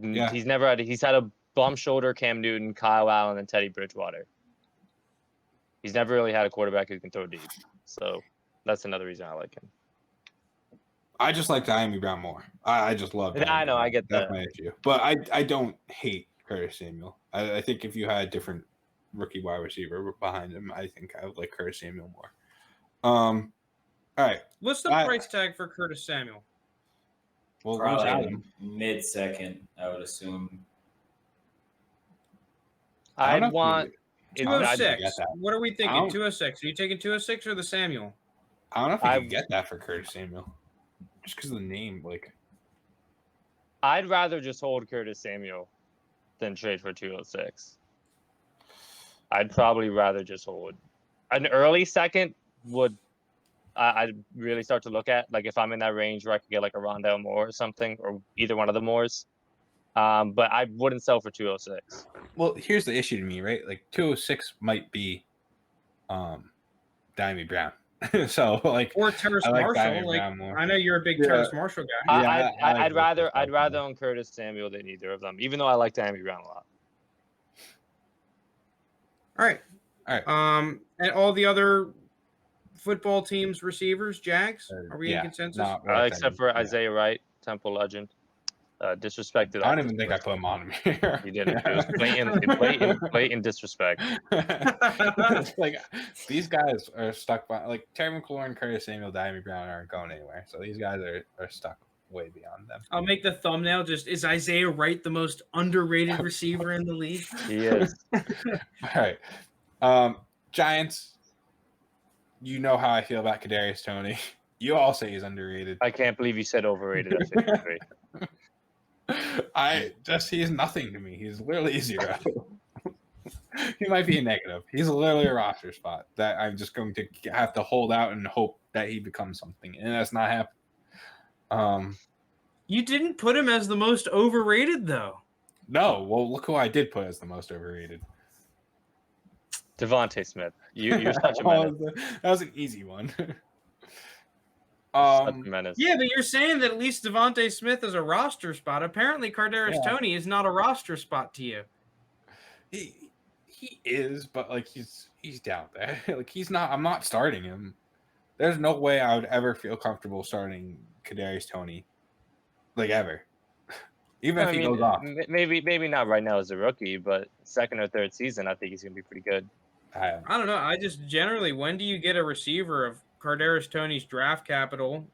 Yeah. He's had a bum shoulder Cam Newton, Kyle Allen, and Teddy Bridgewater. He's never really had a quarterback who can throw deep. So that's another reason I like him. I just like Diami Brown more. I just love him. I know, I get that. That's my issue. But I don't hate Curtis Samuel. I think if you had a different rookie wide receiver behind him, I think I would like Curtis Samuel more. All right. What's the price tag for Curtis Samuel? Well, probably mid-second, I would assume. I'd want 206. What are we thinking? 206. Are you taking 206 or the Samuel? I don't know if I can get that for Curtis Samuel. Just because of the name, I'd rather just hold Curtis Samuel than trade for 206. I'd probably rather just hold. An early second I'd really start to look at, like if I'm in that range where I could get like a Rondale Moore or something, or either one of the Moores. But I wouldn't sell for 206. Well, here's the issue to me, right? Like 206 might be Diami Brown. So or Terrace Marshall. I know you're a big Terrace Marshall guy. I'd rather own Curtis Samuel than either of them, even though I like Diami Brown a lot. All right. And all the other football teams' receivers, Jags, are we in consensus? Except for Isaiah Wright, Temple legend. Disrespected. I don't even think I put him on here. You didn't. It was blatant disrespect. These guys are stuck by Terry McLaurin, Curtis Samuel, Diami Brown aren't going anywhere. So these guys are stuck way beyond them. I'll make the thumbnail is Isaiah Wright the most underrated receiver in the league? He is. All right. Giants, you know how I feel about Kadarius Toney. You all say he's underrated. I can't believe you said overrated at 53. He's nothing to me. He's literally 0. He might be a negative. He's literally a roster spot that I'm just going to have to hold out and hope that he becomes something, and that's not happening. You didn't put him as the most overrated, though. No. Well, look who I did put as the most overrated. Devontae Smith. You're such a menace. That was an easy one. Yeah, but you're saying that at least Devontae Smith is a roster spot. Apparently, Kadarius Toney is not a roster spot to you. He is, but he's down there. He's not. I'm not starting him. There's no way I would ever feel comfortable starting Kadarius Toney, ever. Even if he goes off. Maybe not right now as a rookie, but second or third season, I think he's gonna be pretty good. I don't know. I just generally, when do you get a receiver of Kadarius Toney's draft capital?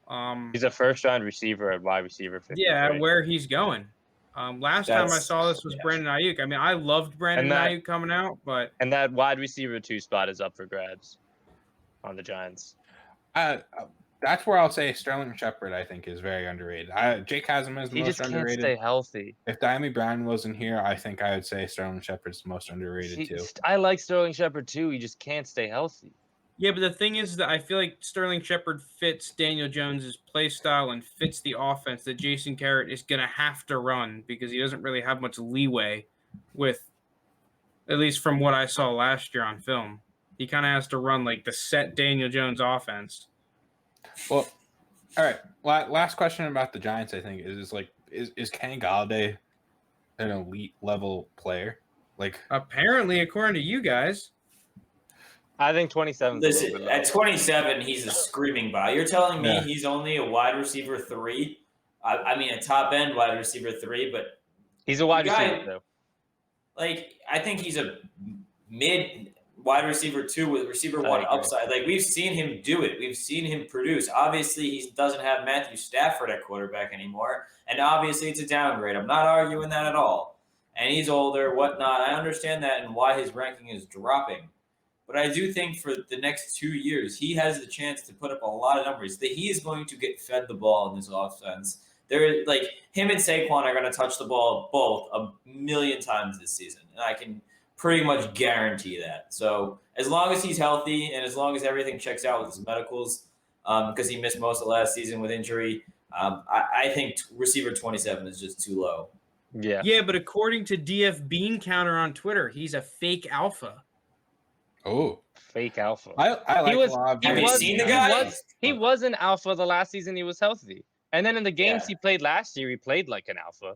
He's a first-round receiver at wide receiver 50. Yeah, where he's going. Last time I saw this was Brandon Ayuk. I mean, I loved Brandon Ayuk coming out, but that wide receiver 2 spot is up for grabs on the Giants. That's where I'll say Sterling Shepard, I think, is very underrated. Jake has him as the most underrated. He just can't stay healthy. If Diami Brown wasn't here, I think I would say Sterling Shepard's the most underrated too. I like Sterling Shepard too. He just can't stay healthy. Yeah, but the thing is that I feel like Sterling Shepard fits Daniel Jones's play style and fits the offense that Jason Garrett is going to have to run because he doesn't really have much leeway with, at least from what I saw last year on film. He kind of has to run the set Daniel Jones offense. Well, all right. Last question about the Giants, I think, is Kenny Golladay an elite level player? Apparently, according to you guys. I think 27. Listen, at 27, he's a screaming buy. You're telling me he's only a wide receiver 3? I mean, a top end wide receiver 3, but he's a wide receiver though. I think he's a wide receiver 2 with receiver 1 agree. upside. Like, we've seen him do it. We've seen him produce. Obviously, he doesn't have Matthew Stafford at quarterback anymore, and obviously it's a downgrade. I'm not arguing that at all. And he's older, whatnot. I understand that and why his ranking is dropping. But I do think for the next 2 years, he has the chance to put up a lot of numbers. That he is going to get fed the ball in this offense. Like, him and Saquon are going to touch the ball both a million times this season, and I can pretty much guarantee that. So as long as he's healthy and as long as everything checks out with his medicals, because he missed most of last season with injury, I think receiver 27 is just too low. Yeah. Yeah, but according to DF Bean Counter on Twitter, he's a fake alpha. Oh, fake alpha. I like a lot of. Have you seen the guy? He was an alpha the last season he was healthy. And then in the games he played last year, he played like an alpha.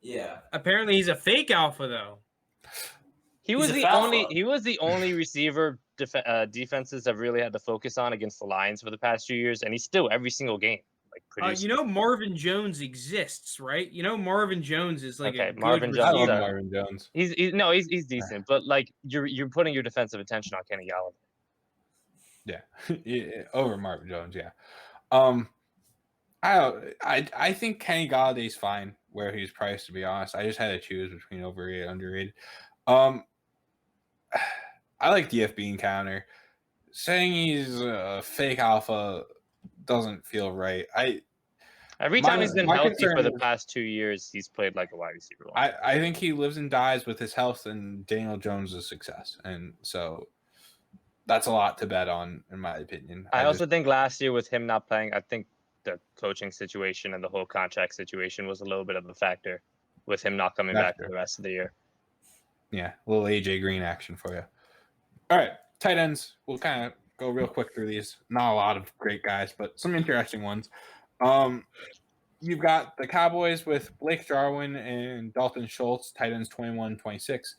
Yeah. Apparently he's a fake alpha though. He was the only receiver defenses have really had to focus on against the Lions for the past 2 years, and he's still every single game like producing. Marvin Jones exists, right? Marvin Jones is like a Marvin good Jones. I receiver. love Marvin Jones. He's decent, but like you're putting your defensive attention on Kenny Galladay. Yeah, over Marvin Jones. Yeah. I think Kenny Galladay's fine where he's priced, to be honest. I just had to choose between overrated and underrated. I like DF Bean Counter. Saying he's a fake alpha doesn't feel right. Every time he's been healthy for the past 2 years, he's played like a wide receiver. I think he lives and dies with his health and Daniel Jones' success. And so that's a lot to bet on, in my opinion. I also think last year with him not playing, I think the coaching situation and the whole contract situation was a little bit of a factor with him not coming back for the rest of the year. Yeah, a little AJ Green action for you. All right, tight ends. We'll kind of go real quick through these. Not a lot of great guys, but some interesting ones. You've got the Cowboys with Blake Jarwin and Dalton Schultz, tight ends 21, 26.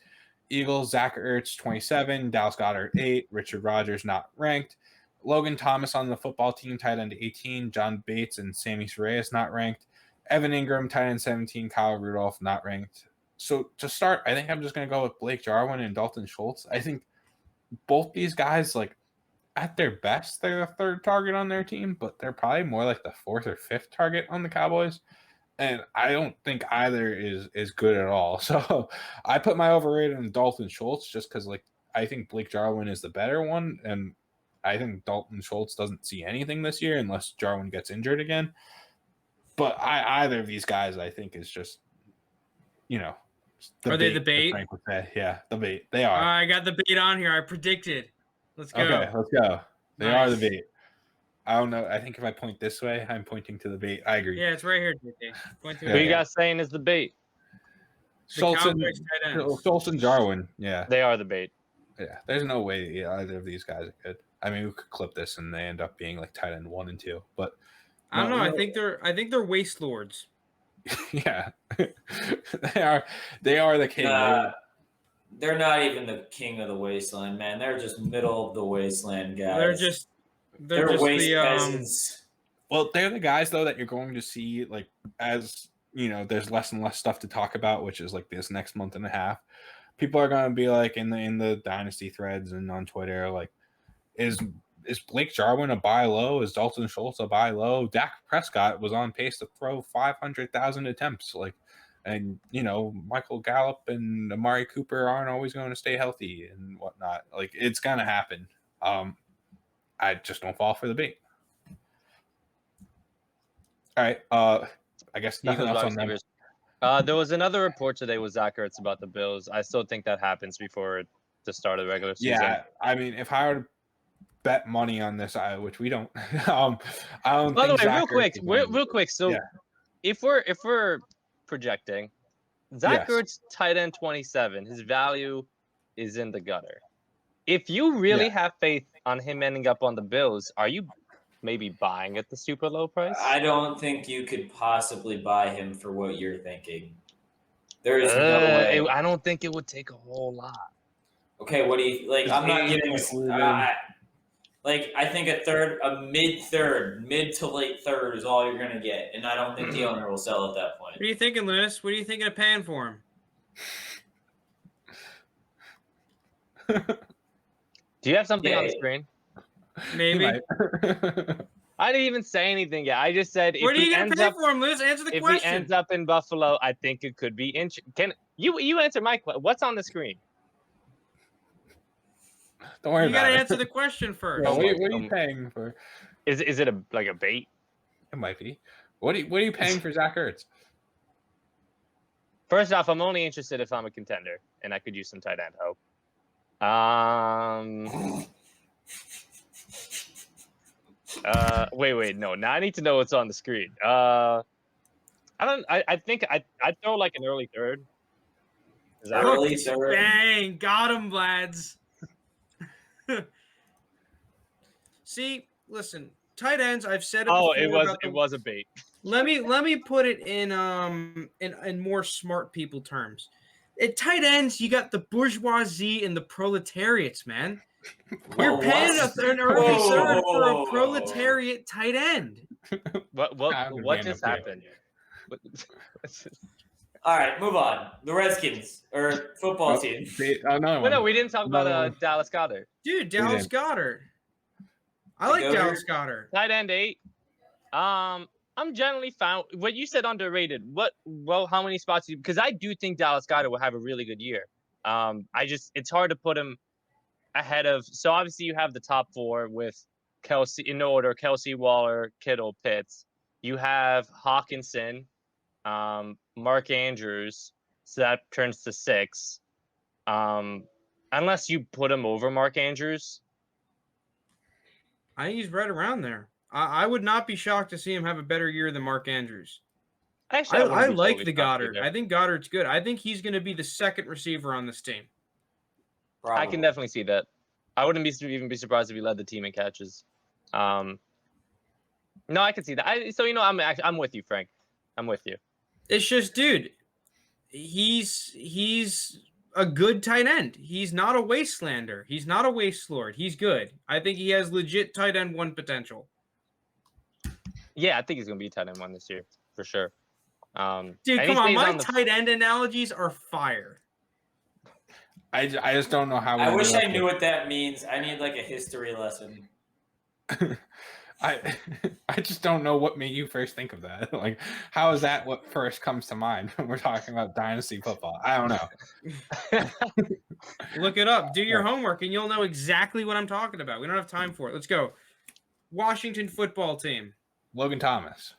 Eagles, Zach Ertz, 27. Dallas Goedert, 8. Richard Rodgers, not ranked. Logan Thomas on the football team, tight end 18. John Bates and Sammy Reyes, not ranked. Evan Ingram, tight end 17. Kyle Rudolph, not ranked. So to start, I think I'm just going to go with Blake Jarwin and Dalton Schultz. I think both these guys, like, at their best, they're the third target on their team, but they're probably more like the fourth or fifth target on the Cowboys. And I don't think either is good at all. So I put my overrated on Dalton Schultz just because, like, I think Blake Jarwin is the better one. And I think Dalton Schultz doesn't see anything this year unless Jarwin gets injured again. But either of these guys, I think, is just, Are they the bait? Yeah, the bait. They are. I got the bait on here. I predicted. Let's go. Okay, let's go. They are the bait. I don't know. I think if I point this way, I'm pointing to the bait. I agree. Yeah, it's right here, JK. Point to Who you guys saying is the bait? Schultz and Jarwin. Yeah. They are the bait. Yeah. There's no way either of these guys are good. I mean, we could clip this and they end up being like tight end 1 and 2. But I don't know. I think they're waste lords. Yeah. They are the king. They're not even the king of the wasteland, man. They're just middle of the wasteland guys. They're just waste peasants. Well, they're the guys though that you're going to see, like, as there's less and less stuff to talk about, which is like this next month and a half. People are going to be like in the Dynasty threads and on Twitter, like, is Blake Jarwin a buy low? Is Dalton Schultz a buy low? Dak Prescott was on pace to throw 500,000 attempts, like. And, Michael Gallup and Amari Cooper aren't always going to stay healthy and whatnot. Like, it's going to happen. I just don't fall for the bait. All right. I guess nothing else on them. There was another report today with Zach Ertz about the Bills. I still think that happens before the start of the regular season. Yeah, I mean, if I were to bet money on this, which we don't, I don't. By the way, real quick. So, if we're projecting, Zach Ertz, tight end 27, his value is in the gutter. If you really have faith on him ending up on the Bills, are you maybe buying at the super low price? I don't think you could possibly buy him for what you're thinking. There is no way. I don't think it would take a whole lot. Okay, what do you like? I'm not giving. I think a mid to late third is all you're gonna get, and I don't think the owner will sell at that point. What are you thinking, Lounis? What are you thinking of paying for him? Do you have something on the screen? Maybe. I didn't even say anything yet. I just said What are you going to pay for him, Liz? Answer the question. If he ends up in Buffalo, I think it could be Can you answer my question? What's on the screen? Don't worry about it. You got to answer the question first. Yeah, what are you paying for? Is it a bait? It might be. What are you paying for Zach Ertz? First off, I'm only interested if I'm a contender and I could use some tight end help. Wait. No, now I need to know what's on the screen. I think I'd throw like an early third. Is that early third? Dang, got him, lads. See, listen, tight ends. I've said it before. It was a bait. Let me put it in more smart people terms. At tight ends, you got the bourgeoisie and the proletariats, man. You're paying an early third for a proletariat tight end. What just happened? All right, move on. The Redskins or football team. No, we didn't talk about Dallas Goedert. Dude, Dallas Goedert. I like Dallas Goedert. Tight end 8. I'm generally found what you said underrated. How many spots? Because I do think Dallas Goedert will have a really good year. It's hard to put him ahead of. So obviously you have the top 4 with Kelsey in order: Kelsey, Waller, Kittle, Pitts. You have Hawkinson, Mark Andrews. So that turns to 6. Unless you put him over Mark Andrews. I think he's right around there. I would not be shocked to see him have a better year than Mark Andrews. Actually, I like the Goddard. I think Goddard's good. I think he's going to be the second receiver on this team. Probably. I can definitely see that. I wouldn't even be surprised if he led the team in catches. No, I can see that. I'm with you, Frank. I'm with you. It's just, dude, he's a good tight end. He's not a wastelander. He's not a waste lord. He's good. I think he has legit tight end 1 potential. Yeah, I think he's going to be tight end 1 this year for sure. Dude, come on. My tight end analogies are fire. I just don't know how. I wish I knew what that means. I need like a history lesson. I just don't know what made you first think of that. Like, how is that what first comes to mind when we're talking about dynasty football? I don't know. Look it up. Do your homework, and you'll know exactly what I'm talking about. We don't have time for it. Let's go. Washington football team. Logan Thomas.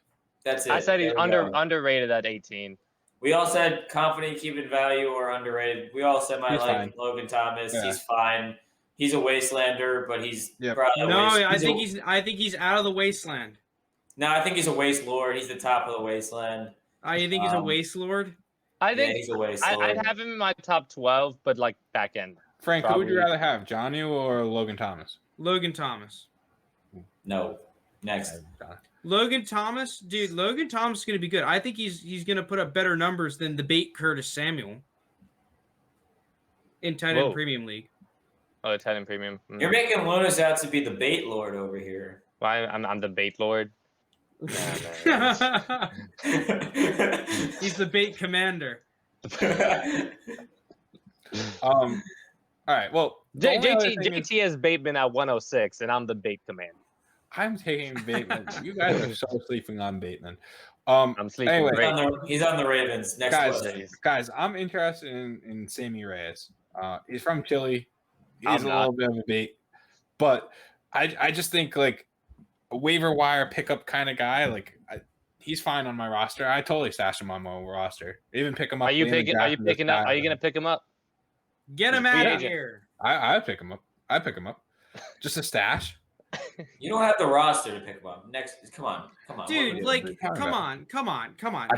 That's it. I said he's underrated at 18. We all said confident keeping value or underrated. We all said Logan Thomas. Yeah. He's fine. He's a wastelander, but he's probably I think he's out of the wasteland. No, I think he's a waste lord. He's the top of the wasteland. You think he's a waste lord? I think he's a waste lord. I'd have him in my top 12, but like back end. Frank, who would you rather have, Johnny or Logan Thomas? Logan Thomas. No. Next. Logan Thomas, dude. Logan Thomas is going to be good. I think he's going to put up better numbers than the bait Curtis Samuel in tight end premium league. Oh, tight end premium. You're making Lounis out to be the bait lord over here. Why? I'm the bait lord. He's the bait commander. All right. Well, JT has Bateman at 106, and I'm the bait commander. I'm taking Bateman. You guys are so sleeping on Bateman. I'm sleeping. Anyway, he's on the Ravens. Next question. Guys, I'm interested in Sammy Reyes. He's from Chile. He's a little bit of a bait, but I just think like a waiver wire pickup kind of guy. Like he's fine on my roster. I totally stashed him on my own roster. Even pick him up. Are you picking up? Are you gonna pick him up? Get him out of here. I pick him up. I pick him up. Just a stash. You don't have the roster to pick him up. Next, come on, dude. Like, come on.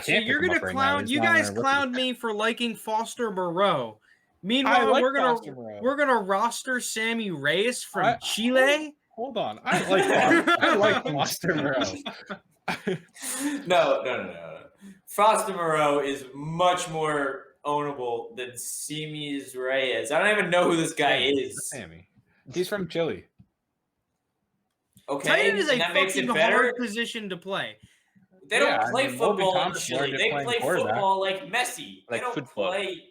So you're gonna clown. You guys clowned me for liking Foster Moreau. Meanwhile, we're gonna roster Sammy Reyes from Chile. Hold on, I like Foster Moreau. No. Foster Moreau is much more ownable than Sammy Reyes. I don't even know who this guy is. Sammy. He's from Chile. Okay, tight end is a fucking hard position to play. They don't play football in Chile. They play football like Messi. They don't play.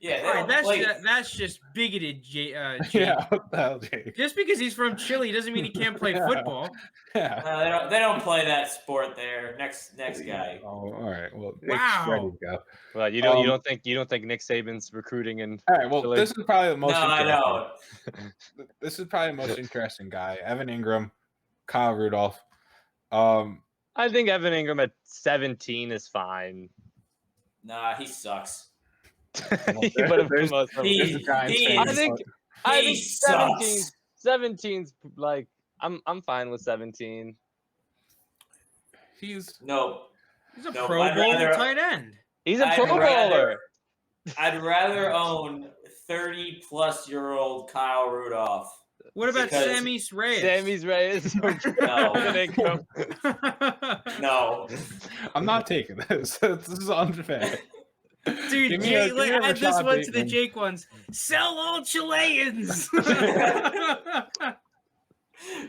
Yeah, All right, that's just bigoted, Jake. Yeah, what the hell, Jake? Just because he's from Chile doesn't mean he can't play football. Yeah. They don't play that sport there. Next guy. Oh, all right. Well, Wow. ready to go. Well, you don't think Nick Saban's recruiting in All right. Well, Chile? this is probably the most. No, I know. This is probably the most interesting guy: Evan Ingram, Kyle Rudolph. I think Evan Ingram at 17 is fine. Nah, he sucks. I think 17's like I'm fine with 17. He's a Pro Bowler tight end. He's a Pro Bowler. I'd rather own 30-plus-year-old Kyle Rudolph. What about Sammy's Reyes? Sammy's Reyes. No. I'm not taking this. This is unfair. Dude, add this one to the Jake ones. Sell all Chileans.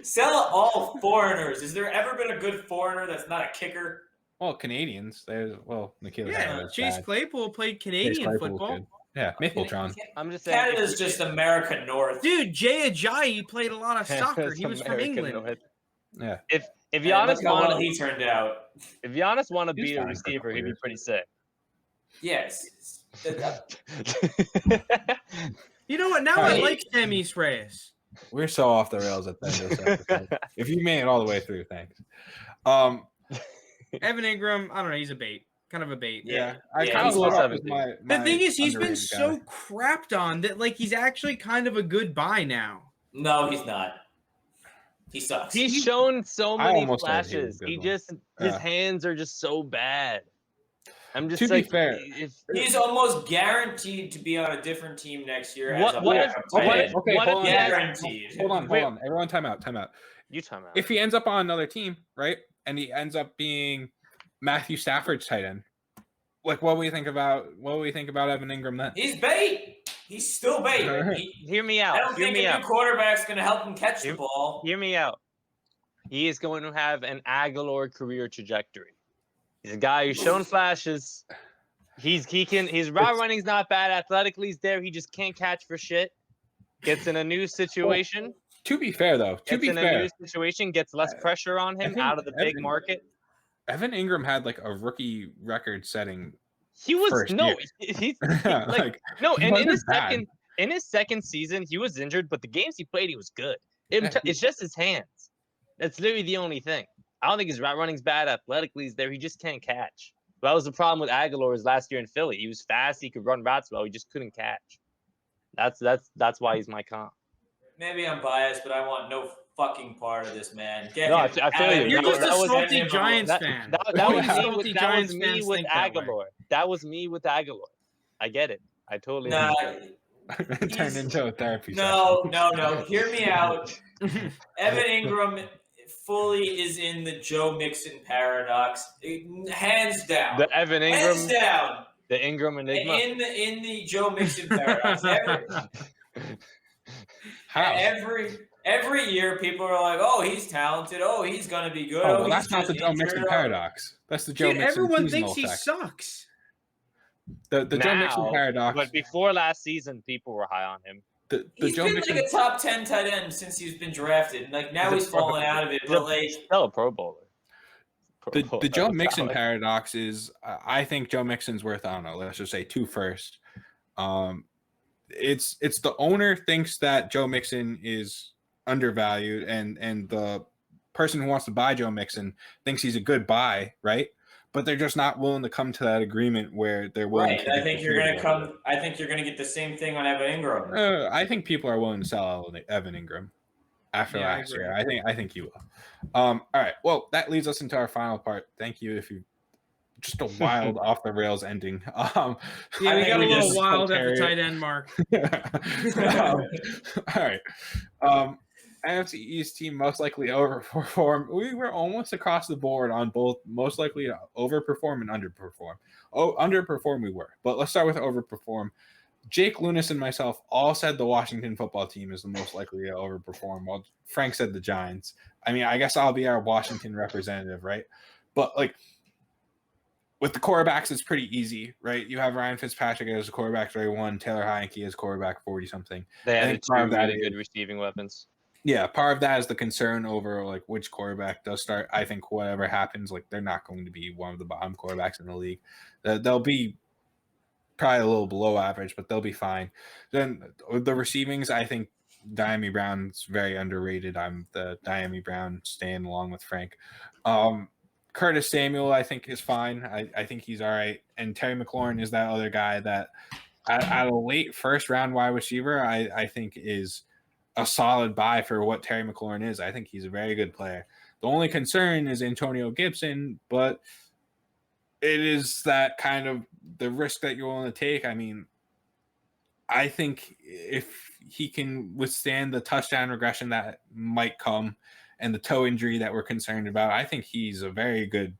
Sell all foreigners. Has there ever been a good foreigner that's not a kicker? Well, Canadians. Nikhil. Yeah, Chase Claypool played Canadian football. Yeah, Mapletron. I'm just saying. Canada's just America North. Dude, Jay Ajayi played a lot of soccer. He was from England. North. Yeah. If Giannis wanted, he turned out. If Giannis wanted to be a receiver, he'd be pretty sick. Yes. You know what? Now I like Sammy's Reyes. We're so off the rails at the end of this episode. If you made it all the way through, thanks. Evan Ingram, I don't know. He's a bait. Kind of a bait. Yeah. The thing is, he's been so crapped on that, like, he's actually kind of a good buy now. No, he's not. He sucks. He's shown so many flashes. His hands are just so bad. I'm just to be fair, he's almost guaranteed to be on a different team next year. Guaranteed. Hold on. Everyone, time out. You time out. If he ends up on another team, right, and he ends up being Matthew Stafford's tight end, like, what do we think about Evan Ingram then? He's bait. He's still bait. Hear me out. I don't think a new quarterback's going to help him catch the ball. Hear me out. He is going to have an Aguilar career trajectory. He's a guy who's shown flashes. His route running's not bad. Athletically, he's there. He just can't catch for shit. Gets in a new situation. Well, to be fair, though, a new situation, gets less pressure on him out of the big market. Evan Ingram had like a rookie record-setting. He was in his second season, he was injured, but the games he played, he was good. It's just his hands. That's literally the only thing. I don't think his route running's bad. Athletically, he's there. He just can't catch. That was the problem with Aguilar's last year in Philly. He was fast. He could run routes well. He just couldn't catch. That's why he's my comp. Maybe I'm biased, but I want no fucking part of this, man. I feel you. You're just a salty Giants fan. That was me with Aguilar. That was me with Aguilar. I get it. I totally it turned into a therapy session. No. Hear me out. Evan Ingram fully is in the Joe Mixon paradox, hands down. The Evan Ingram, hands down. The Ingram enigma. In the Joe Mixon paradox. Every year, people are like, "Oh, he's talented. Oh, he's gonna be good." Oh, well, that's not the Joe Mixon paradox. That's the Joe Mixon. Everyone thinks he effect. Sucks. The Joe Mixon paradox. But before last season, people were high on him. He's been like a top 10 tight end since he's been drafted. Like now he's falling out of it, but like still a Pro Bowler. The Joe Mixon paradox is, I think Joe Mixon's worth, I don't know, let's just say 2 firsts. It's the owner thinks that Joe Mixon is undervalued, and the person who wants to buy Joe Mixon thinks he's a good buy, right? But they're just not willing to come to that agreement where they're willing. Right. I think you're gonna get the same thing on Evan Ingram. I think people are willing to sell Evan Ingram after last year. I think you will. All right. Well, that leads us into our final part. Thank you. If you just a wild off the rails ending. We got a little wild at the tight end mark. All right. NFC East team most likely overperform. We were almost across the board on both most likely to overperform and underperform. Underperform we were, but let's start with overperform. Jake, Lounis, and myself all said the Washington football team is the most likely to overperform, while Frank said the Giants. I mean, I guess I'll be our Washington representative, right? But like, with the quarterbacks, it's pretty easy, right? You have Ryan Fitzpatrick as a quarterback 31, Taylor Heineke as quarterback 40 something. They added two really good receiving weapons. Yeah, part of that is the concern over like which quarterback does start. I think whatever happens, like they're not going to be one of the bottom quarterbacks in the league. They'll be probably a little below average, but they'll be fine. Then the receivings, I think Dyami Brown's very underrated. I'm the Dyami Brown stand along with Frank. Curtis Samuel, I think, is fine. I think he's all right. And Terry McLaurin is that other guy that at a late first round wide receiver, I think is a solid buy for what Terry McLaurin is. I think he's a very good player. The only concern is Antonio Gibson, but it is that kind of the risk that you're willing to take. I mean, I think if he can withstand the touchdown regression that might come and the toe injury that we're concerned about, I think he's a very good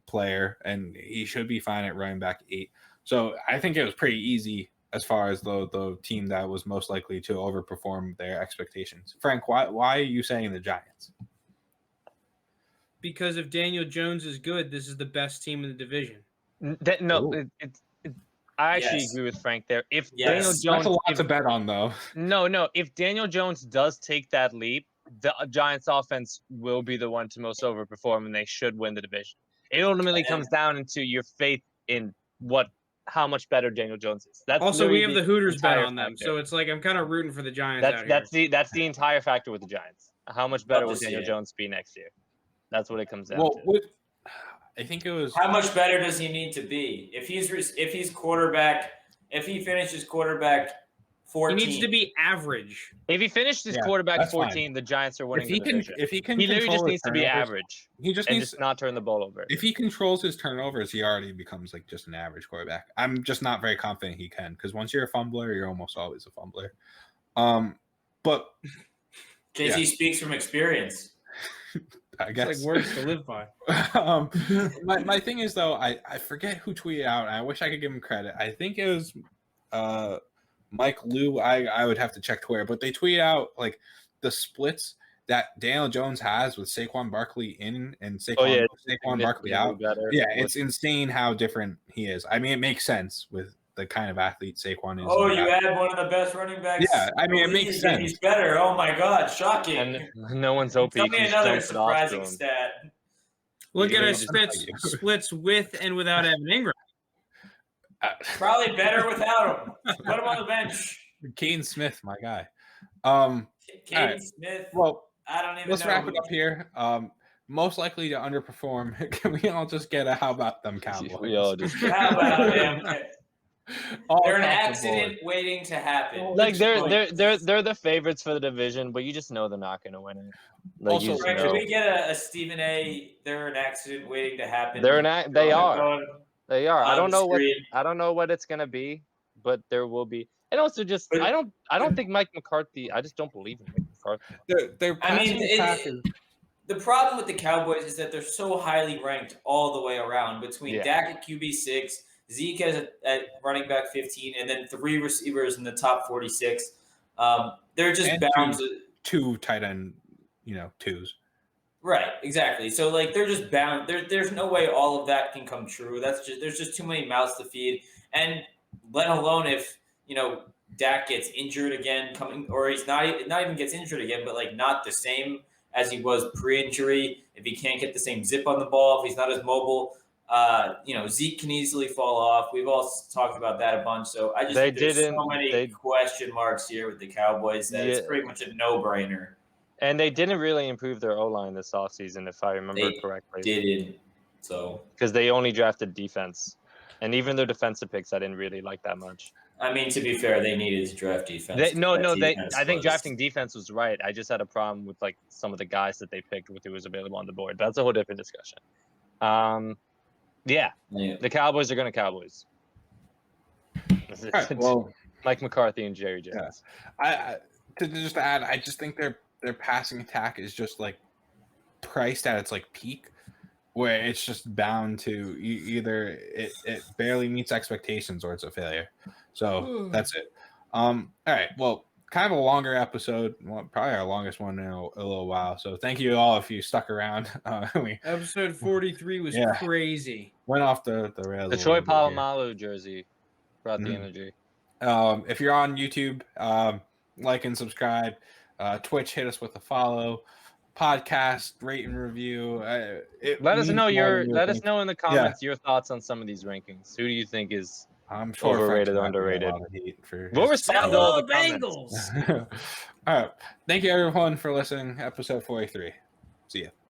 player, and he should be fine at running back 8. So I think it was pretty easy as far as the team that was most likely to overperform their expectations. Frank, why are you saying the Giants? Because if Daniel Jones is good, this is the best team in the division. I actually agree with Frank there. If Daniel Jones, that's a lot to bet on, though. No. If Daniel Jones does take that leap, the Giants' offense will be the one to most overperform, and they should win the division. It ultimately comes down into your faith in how much better Daniel Jones is. That's also, we have the Hooters bet on them, factor. so it's like I'm kind of rooting for the Giants. That's the entire factor with the Giants. How much better will Daniel Jones be next year? That's what it comes down to. I think it was. How much better does he need to be? If he's quarterback, if he finishes quarterback 14, he needs to be average. If he finished his quarterback 14, fine. The Giants are winning the division. He literally just needs to be average. He just needs to not turn the ball over. If he controls his turnovers, he already becomes like just an average quarterback. I'm just not very confident he can, because once you're a fumbler, you're almost always a fumbler. But JC speaks from experience. I guess. It's like words to live by. My thing is, though, I forget who tweeted out, and I wish I could give him credit. I think it was Mike Liu. I would have to check Twitter, but they tweeted out like the splits that Daniel Jones has with Saquon Barkley in and Saquon Barkley out. Yeah, it's insane how different he is. I mean, it makes sense with the kind of athlete Saquon is. Oh, you had one of the best running backs. Yeah, I mean, it makes sense. He's better. Oh my God, shocking! And no one's hoping. Tell me another surprising stat. Look at his splits with and without Evan Ingram. Probably better without him. Put him on the bench. Caden Smith, my guy. Caden Smith. Well, I don't even let's know. wrap it up here. Most likely to underperform. Can we all just get a how about them Cowboys? We all just how about them? They're an accident waiting to happen. Like they're the favorites for the division, but you just know they're not going to win it. Like, also, Frank, can we get a Stephen A? They're an accident waiting to happen. They are. They are. I don't know what it's going to be, but there will be. And also, I don't think Mike McCarthy. I just don't believe in Mike McCarthy. The problem with the Cowboys is that they're so highly ranked all the way around between Dak at QB6. Zeke at running back 15, and then 3 receivers in the top 46. They're just bound to 2 tight end, 2s. Right, exactly. So like they're just bound. There's no way all of that can come true. There's just too many mouths to feed, and let alone if Dak gets injured again, or he's not even gets injured again, but like not the same as he was pre-injury. If he can't get the same zip on the ball, if he's not as mobile. Zeke can easily fall off. We've all talked about that a bunch. So I just think there's so many question marks here with the Cowboys that it's pretty much a no-brainer. And they didn't really improve their O-line this offseason, if I remember correctly. They didn't. So because they only drafted defense. And even their defensive picks I didn't really like that much. I mean, to be fair, they needed to draft defense. I think drafting defense was right. I just had a problem with like some of the guys that they picked with who was available on the board. That's a whole different discussion. Yeah, the Cowboys are going to Cowboys. Right, well, Mike McCarthy and Jerry Jones. Yeah. To just add, I just think their passing attack is just like priced at its like peak, where it's just bound to either it barely meets expectations or it's a failure. So that's it. All right. Well, kind of a longer episode, probably our longest one in a little while. So thank you all if you stuck around. Episode 43 was crazy. Went off the rails. The Troy Polamalu jersey brought the energy. If you're on YouTube, like and subscribe. Twitch, hit us with a follow. Podcast, rate and review. Let us know in the comments your thoughts on some of these rankings. Who do you think is overrated, underrated? We'll respond to all the comments. All right. Thank you everyone for listening. Episode 43. See ya.